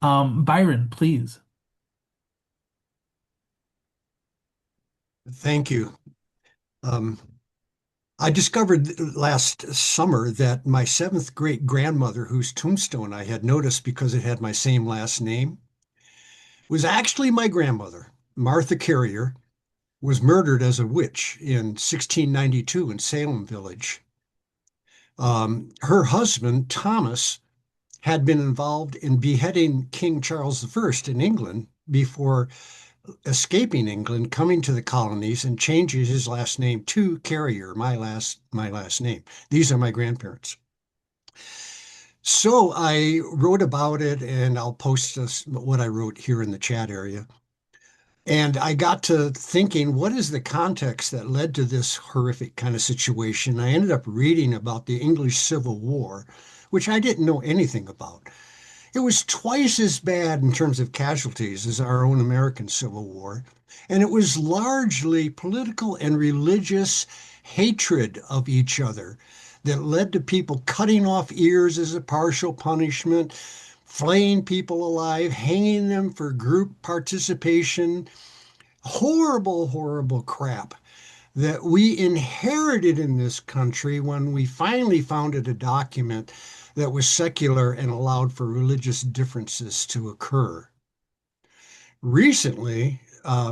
Byron, please. Thank you. Um, I discovered last summer that my seventh great grandmother, whose tombstone I had noticed because it had my same last name, was actually my grandmother. Martha Carrier was murdered as a witch in 1692 in Salem Village. Her husband, Thomas, had been involved in beheading King Charles I in England before escaping England, coming to the colonies, and changing his last name to Carrier, my last name. These are my grandparents. So I wrote about it, and I'll post what I wrote here in the chat area. And I got to thinking, what is the context that led to this horrific kind of situation? I ended up reading about the English Civil War, which I didn't know anything about. It was twice as bad in terms of casualties as our own American Civil War, and it was largely political and religious hatred of each other that led to people cutting off ears as a partial punishment, flaying people alive, hanging them for group participation. Horrible, horrible crap that we inherited in this country when we finally founded a document that was secular and allowed for religious differences to occur. Recently,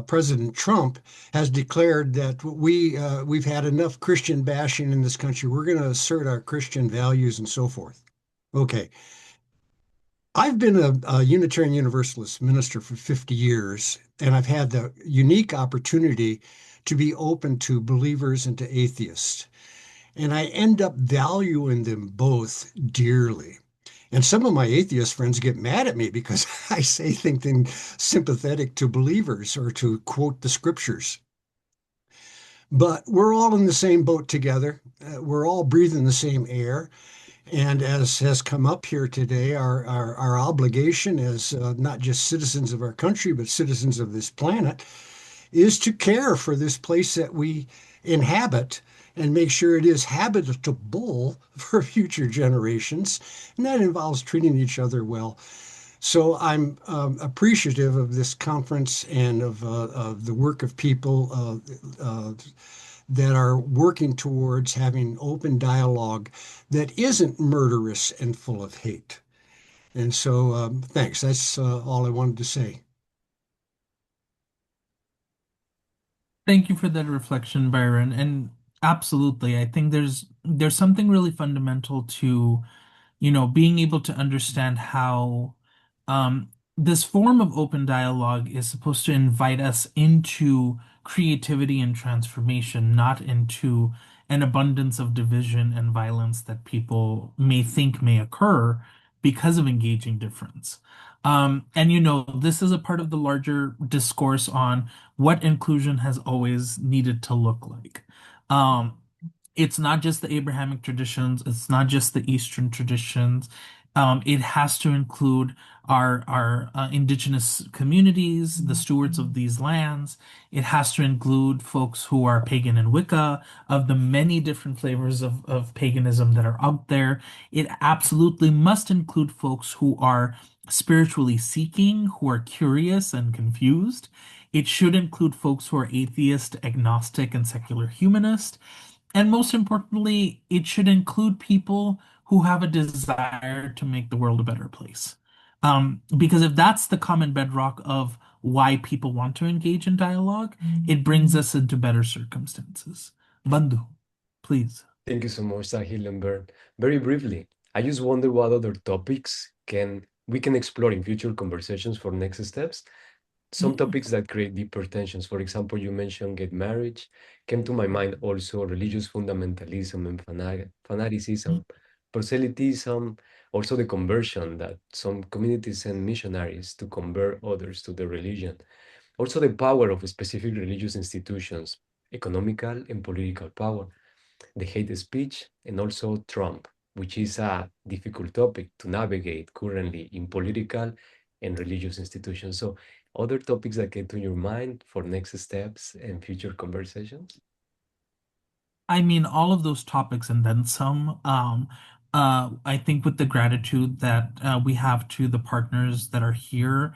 President Trump has declared that we've had enough Christian bashing in this country. We're going to assert our Christian values and so forth. Okay, I've been a Unitarian Universalist minister for 50 years, and I've had the unique opportunity to be open to believers and to atheists. And I end up valuing them both dearly. And some of my atheist friends get mad at me because I say things sympathetic to believers or to quote the scriptures. But we're all in the same boat together. We're all breathing the same air. And as has come up here today, our obligation as not just citizens of our country, but citizens of this planet, is to care for this place that we inhabit and make sure it is habitable for future generations. And that involves treating each other well. So I'm appreciative of this conference and of the work of people that are working towards having open dialogue that isn't murderous and full of hate. And so, thanks. That's all I wanted to say. Thank you for that reflection, Byron. And absolutely, I think there's something really fundamental to being able to understand how this form of open dialogue is supposed to invite us into creativity and transformation, not into an abundance of division and violence that people may think may occur because of engaging difference. And this is a part of the larger discourse on what inclusion has always needed to look like. Um, it's not just the Abrahamic traditions, it's not just the Eastern traditions. It has to include our indigenous communities, the stewards of these lands. It has to include folks who are pagan and Wicca, of the many different flavors of paganism that are out there. It absolutely must include folks who are spiritually seeking, who are curious and confused. It should include folks who are atheist, agnostic, and secular humanist. And most importantly, it should include people who have a desire to make the world a better place. Because if that's the common bedrock of why people want to engage in dialogue, it brings us into better circumstances. Bandhu, please. Thank you so much, Sahil and Bert. Very briefly, I just wonder what other topics can we can explore in future conversations for next steps. Some topics that create deeper tensions. For example, you mentioned gay marriage. Came to my mind also religious fundamentalism and fanaticism, proselytism, also the conversion that some communities send missionaries to convert others to the religion. Also the power of specific religious institutions, economical and political power, the hate speech, and also Trump, which is a difficult topic to navigate currently in political and religious institutions. So, other topics that came to your mind for next steps and future conversations? I mean, all of those topics and then some. I think with the gratitude that we have to the partners that are here,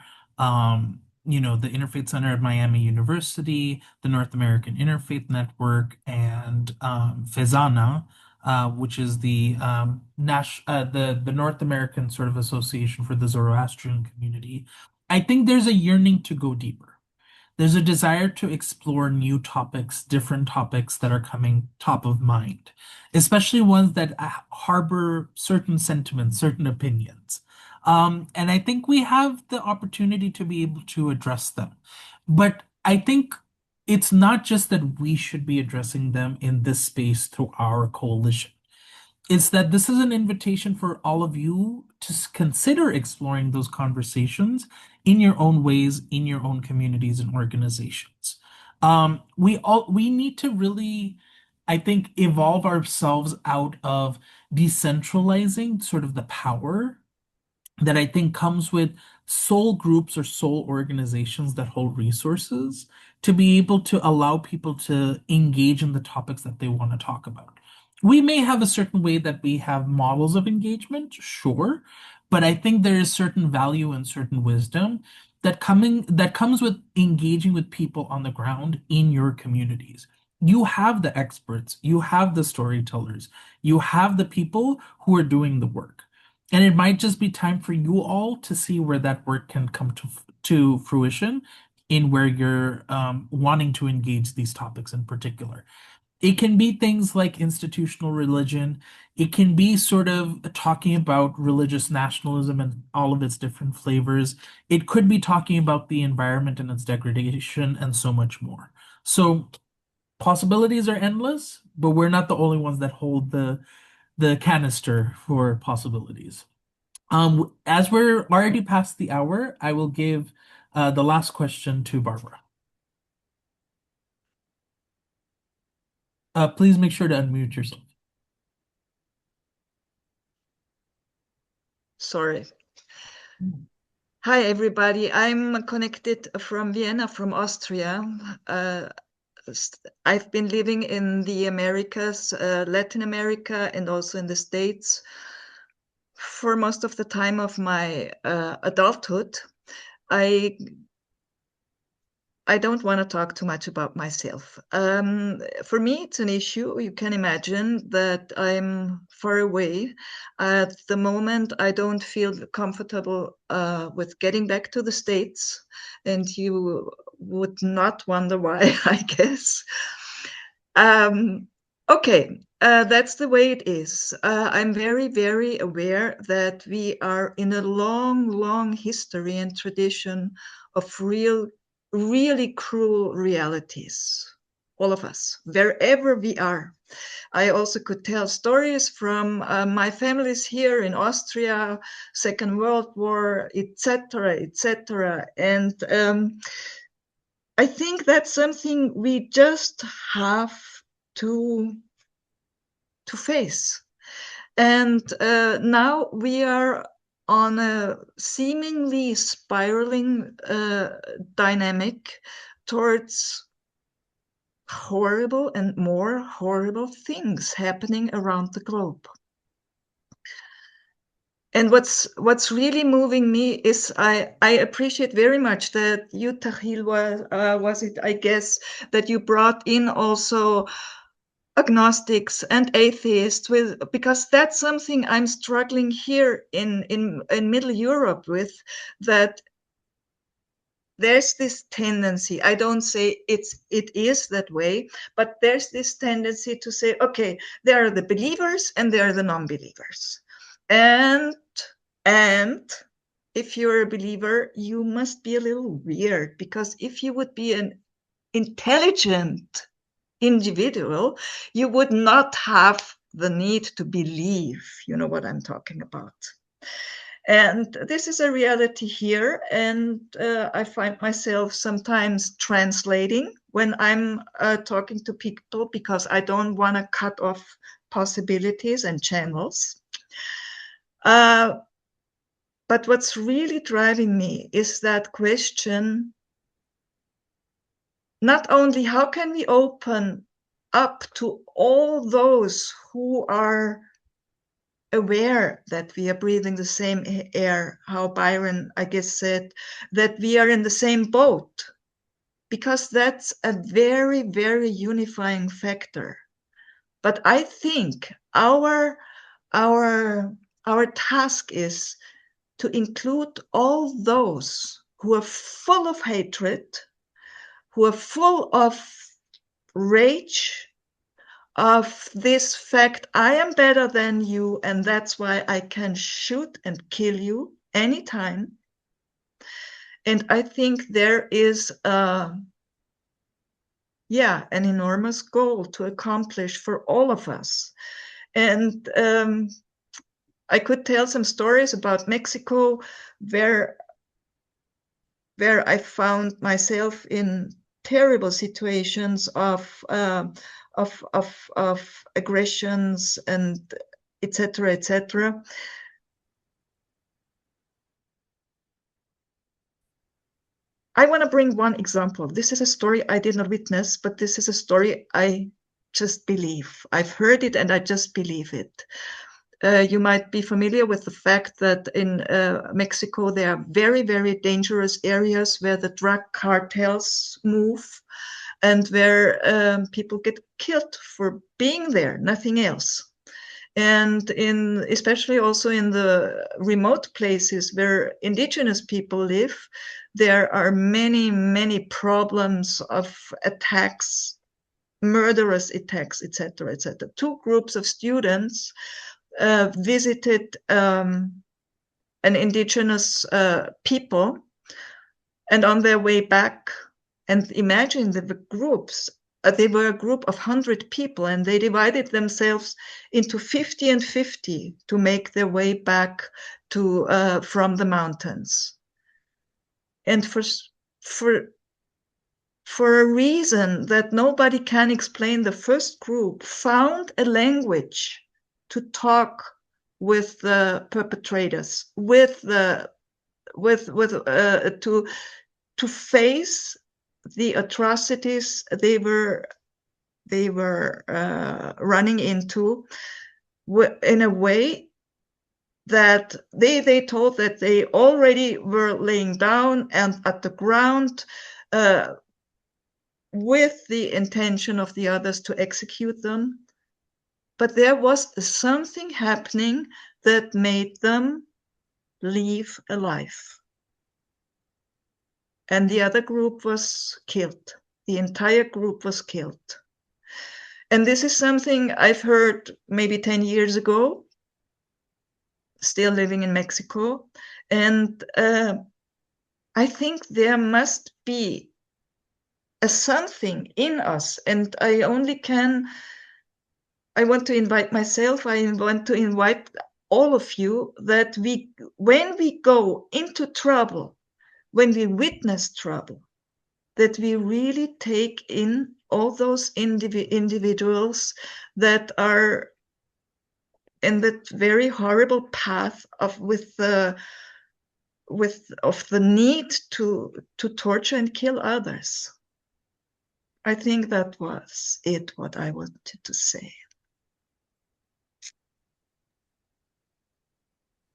the Interfaith Center at Miami University, the North American Interfaith Network, and FEZANA, which is the North American sort of Association for the Zoroastrian Community. I think there's a yearning to go deeper. There's a desire to explore new topics, different topics that are coming top of mind, especially ones that harbor certain sentiments, certain opinions. And I think we have the opportunity to be able to address them. But I think it's not just that we should be addressing them in this space through our coalition. It's that this is an invitation for all of you to consider exploring those conversations in your own ways, in your own communities and organizations. We need to really, I think, evolve ourselves out of decentralizing sort of the power that I think comes with sole groups or sole organizations that hold resources to be able to allow people to engage in the topics that they want to talk about. We may have a certain way that we have models of engagement, sure, but I think there is certain value and certain wisdom that comes with engaging with people on the ground in your communities. You have the experts, you have the storytellers, you have the people who are doing the work. And it might just be time for you all to see where that work can come to fruition in where you're wanting to engage these topics in particular. It can be things like institutional religion. It can be sort of talking about religious nationalism and all of its different flavors. It could be talking about the environment and its degradation and so much more. So possibilities are endless, but we're not the only ones that hold the canister for possibilities. As we're already past the hour, I will give the last question to Barbara. Please make sure to unmute yourself. Sorry. Hi, everybody. I'm connected from Vienna, from Austria. I've been living in the Americas, Latin America, and also in the States for most of the time of my adulthood. I don't want to talk too much about myself. For me, it's an issue. You can imagine that I'm far away. At the moment, I don't feel comfortable with getting back to the States, and you would not wonder why, I guess. Okay, that's the way it is. I'm very, very aware that we are in a long, long history and tradition of really cruel realities, all of us, wherever we are. I also could tell stories from my families here in Austria, Second World War, etc., etc. And I think that's something we just have to face. And now we are on a seemingly spiraling dynamic towards horrible and more horrible things happening around the globe. And what's really moving me is I appreciate very much that you, Tahil, was it, I guess, that you brought in also agnostics and atheists because that's something I'm struggling here in Middle Europe with, that there's this tendency, I don't say it is that way, but there's this tendency to say, okay, there are the believers and there are the non-believers. And if you're a believer, you must be a little weird, because if you would be an intelligent individual, you would not have the need to believe. You know what I'm talking about. And this is a reality here. And I find myself sometimes translating when I'm talking to people, because I don't want to cut off possibilities and channels. But what's really driving me is that question, not only how can we open up to all those who are aware that we are breathing the same air, how Byron, I guess, said, that we are in the same boat, because that's a very, very unifying factor. But I think our task is to include all those who are full of hatred, who are full of rage, of this fact, I am better than you, and that's why I can shoot and kill you anytime. And I think there is an enormous goal to accomplish for all of us. And I could tell some stories about Mexico where I found myself in terrible situations of aggressions and etc., etc. I want to bring one example. This is a story I did not witness, but this is a story I just believe. I've heard it and I just believe it. You might be familiar with the fact that in Mexico, there are very, very dangerous areas where the drug cartels move and where people get killed for being there, nothing else. And especially also in the remote places where indigenous people live, there are many, many problems of attacks, murderous attacks, etc., etc. Two groups of students visited an indigenous people, and on their way back, and imagine the groups, they were a group of 100 people, and they divided themselves into 50 and 50 to make their way back to from the mountains. And for a reason that nobody can explain, the first group found a language to talk with the perpetrators, to face the atrocities they were running into in a way that they told that they already were laying down and at the ground with the intention of the others to execute them. But there was something happening that made them leave alive. And the other group was killed. The entire group was killed. And this is something I've heard maybe 10 years ago, still living in Mexico. And I think there must be a something in us. And I want to invite myself, I want to invite all of you, that when we go into trouble, when we witness trouble, that we really take in all those individuals that are in that very horrible path of the need to torture and kill others. I think that was what I wanted to say.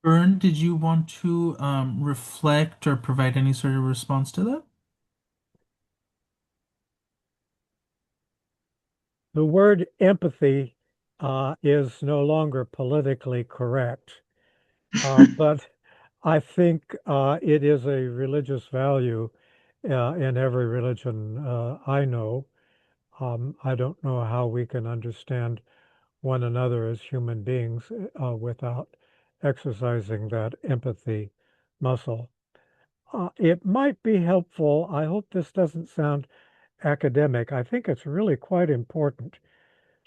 Vern, did you want to reflect or provide any sort of response to that? The word empathy is no longer politically correct, but I think it is a religious value in every religion I know. I don't know how we can understand one another as human beings without exercising that empathy muscle. It might be helpful. I hope this doesn't sound academic. I think it's really quite important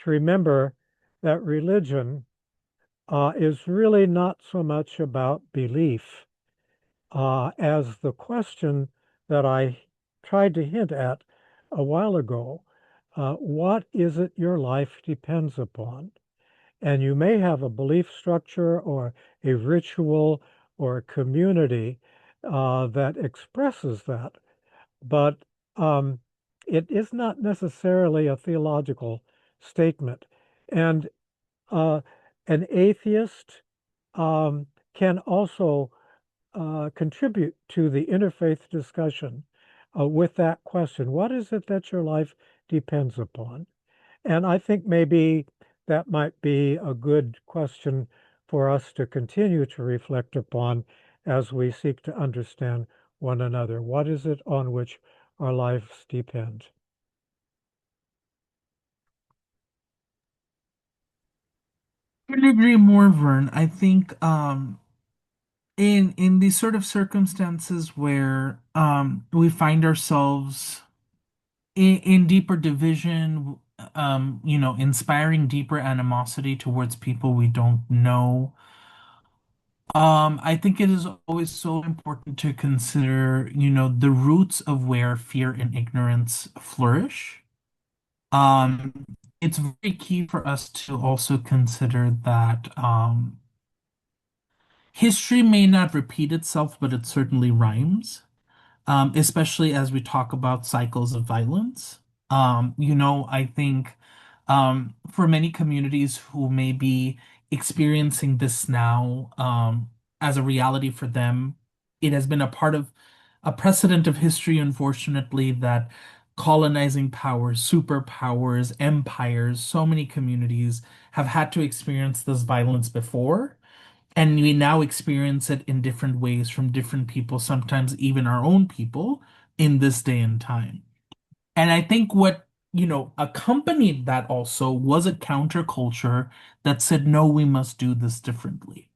to remember that religion is really not so much about belief as the question that I tried to hint at a while ago. What is it your life depends upon? And you may have a belief structure or a ritual or a community that expresses that, but it is not necessarily a theological statement. And an atheist can also contribute to the interfaith discussion with that question. What is it that your life depends upon? And I think maybe that might be a good question for us to continue to reflect upon as we seek to understand one another. What is it on which our lives depend? Couldn't agree more, Vern. I think in these sort of circumstances where we find ourselves in deeper division, inspiring deeper animosity towards people we don't know. I think it is always so important to consider, the roots of where fear and ignorance flourish. Um, it's very key for us to also consider that history may not repeat itself, but it certainly rhymes, especially as we talk about cycles of violence. I think for many communities who may be experiencing this now as a reality for them, it has been a part of a precedent of history, unfortunately, that colonizing powers, superpowers, empires, so many communities have had to experience this violence before. And we now experience it in different ways from different people, sometimes even our own people in this day and time. And I think what, accompanied that also was a counterculture that said, no, we must do this differently.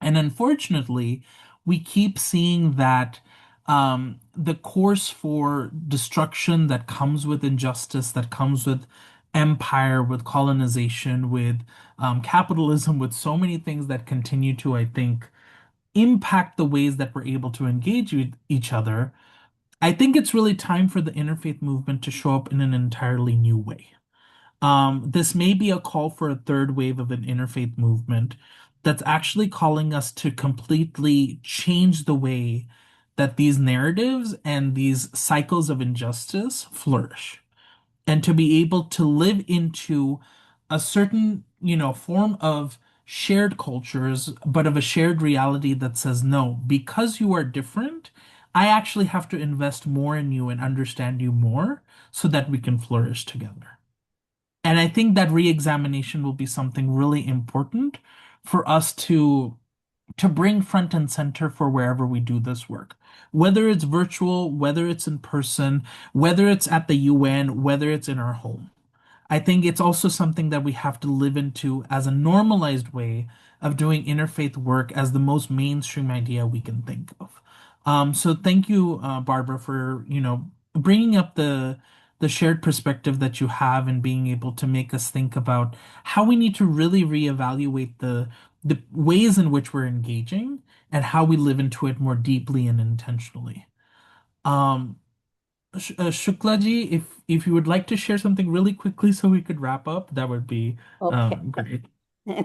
And unfortunately, we keep seeing that the course for destruction that comes with injustice, that comes with empire, with colonization, with capitalism, with so many things that continue to, I think, impact the ways that we're able to engage with each other. I think it's really time for the interfaith movement to show up in an entirely new way. This may be a call for a third wave of an interfaith movement that's actually calling us to completely change the way that these narratives and these cycles of injustice flourish, and to be able to live into a certain, form of shared cultures, but of a shared reality that says, no, because you are different, I actually have to invest more in you and understand you more so that we can flourish together. And I think that re-examination will be something really important for us to bring front and center for wherever we do this work. Whether it's virtual, whether it's in person, whether it's at the UN, whether it's in our home. I think it's also something that we have to live into as a normalized way of doing interfaith work as the most mainstream idea we can think of. So thank you, Barbara, for bringing up the shared perspective that you have and being able to make us think about how we need to really reevaluate the ways in which we're engaging and how we live into it more deeply and intentionally. Um, Shuklaji, if you would like to share something really quickly so we could wrap up, that would be Okay. great.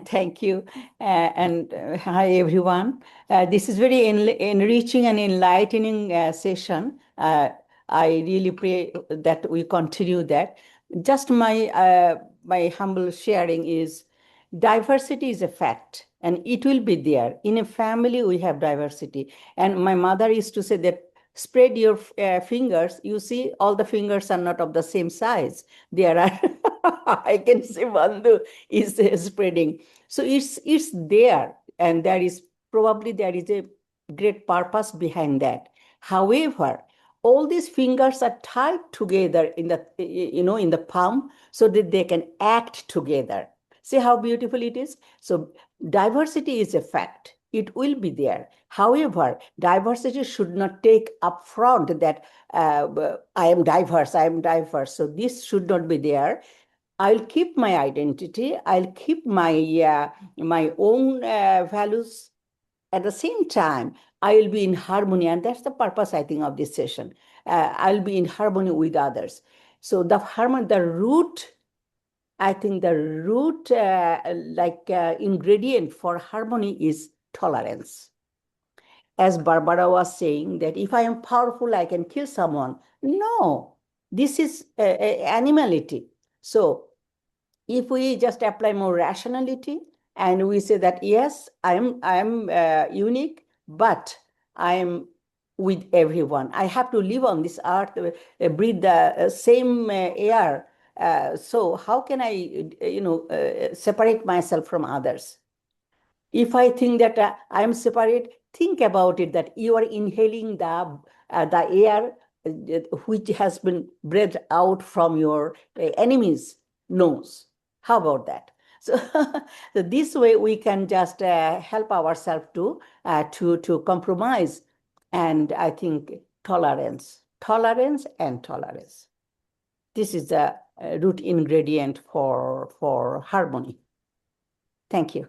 Thank you. Hi, everyone. This is very enriching and enlightening session. I really pray that we continue that. Just my humble sharing is diversity is a fact and it will be there. In a family, we have diversity. And my mother used to say that spread your fingers. You see, all the fingers are not of the same size. There are, I can see Bandhu is spreading. So it's there, and there is a great purpose behind that. However, all these fingers are tied together in the palm so that they can act together. See how beautiful it is? So diversity is a fact. It will be there. However, diversity should not take upfront that I am diverse, I am diverse. So this should not be there. I'll keep my identity. I'll keep my own values. At the same time, I will be in harmony, and that's the purpose, I think, of this session. I'll be in harmony with others. So the harmony, the root, I think, the root ingredient for harmony is tolerance. As Barbara was saying, that if I am powerful, I can kill someone. No, this is animality. So if we just apply more rationality, and we say that yes, I'm unique, but I'm with everyone. I have to live on this earth, breathe the same air. So how can I, separate myself from others? If I think that I am separate, think about it that you are inhaling the air which has been breathed out from your enemy's nose. How about that? So, so this way we can just help ourselves to compromise, and I think tolerance and tolerance. This is the root ingredient for harmony. Thank you.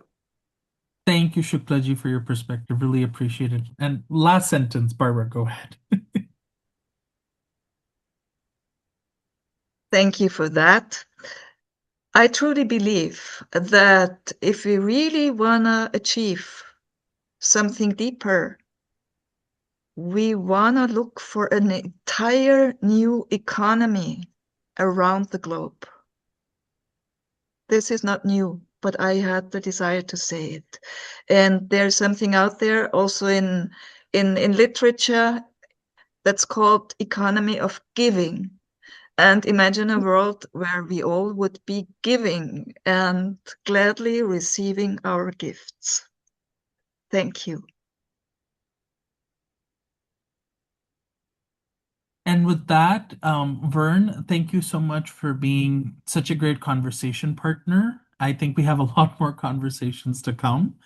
Thank you, Shuklaji, for your perspective. Really appreciate it. And last sentence, Barbara, go ahead. Thank you for that. I truly believe that if we really want to achieve something deeper, we want to look for an entire new economy around the globe. This is not new, but I had the desire to say it. And there's something out there also in literature that's called economy of giving. And imagine a world where we all would be giving and gladly receiving our gifts. Thank you. And with that, Vern, thank you so much for being such a great conversation partner. I think we have a lot more conversations to come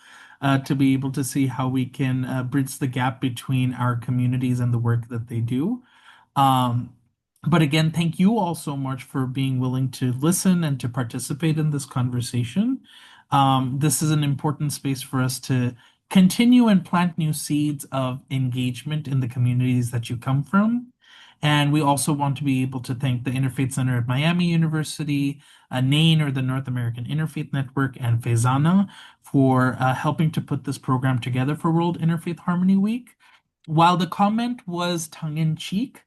to be able to see how we can bridge the gap between our communities and the work that they do. Um, but again, thank you all so much for being willing to listen and to participate in this conversation. This is an important space for us to continue and plant new seeds of engagement in the communities that you come from. And we also want to be able to thank the Interfaith Center at Miami University, NAIN, or the North American Interfaith Network, and Faizana for helping to put this program together for World Interfaith Harmony Week. While the comment was tongue-in-cheek,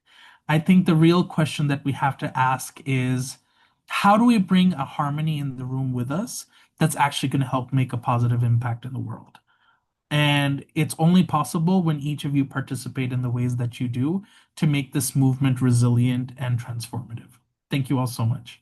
I think the real question that we have to ask is, how do we bring a harmony in the room with us that's actually going to help make a positive impact in the world? And it's only possible when each of you participate in the ways that you do to make this movement resilient and transformative. Thank you all so much.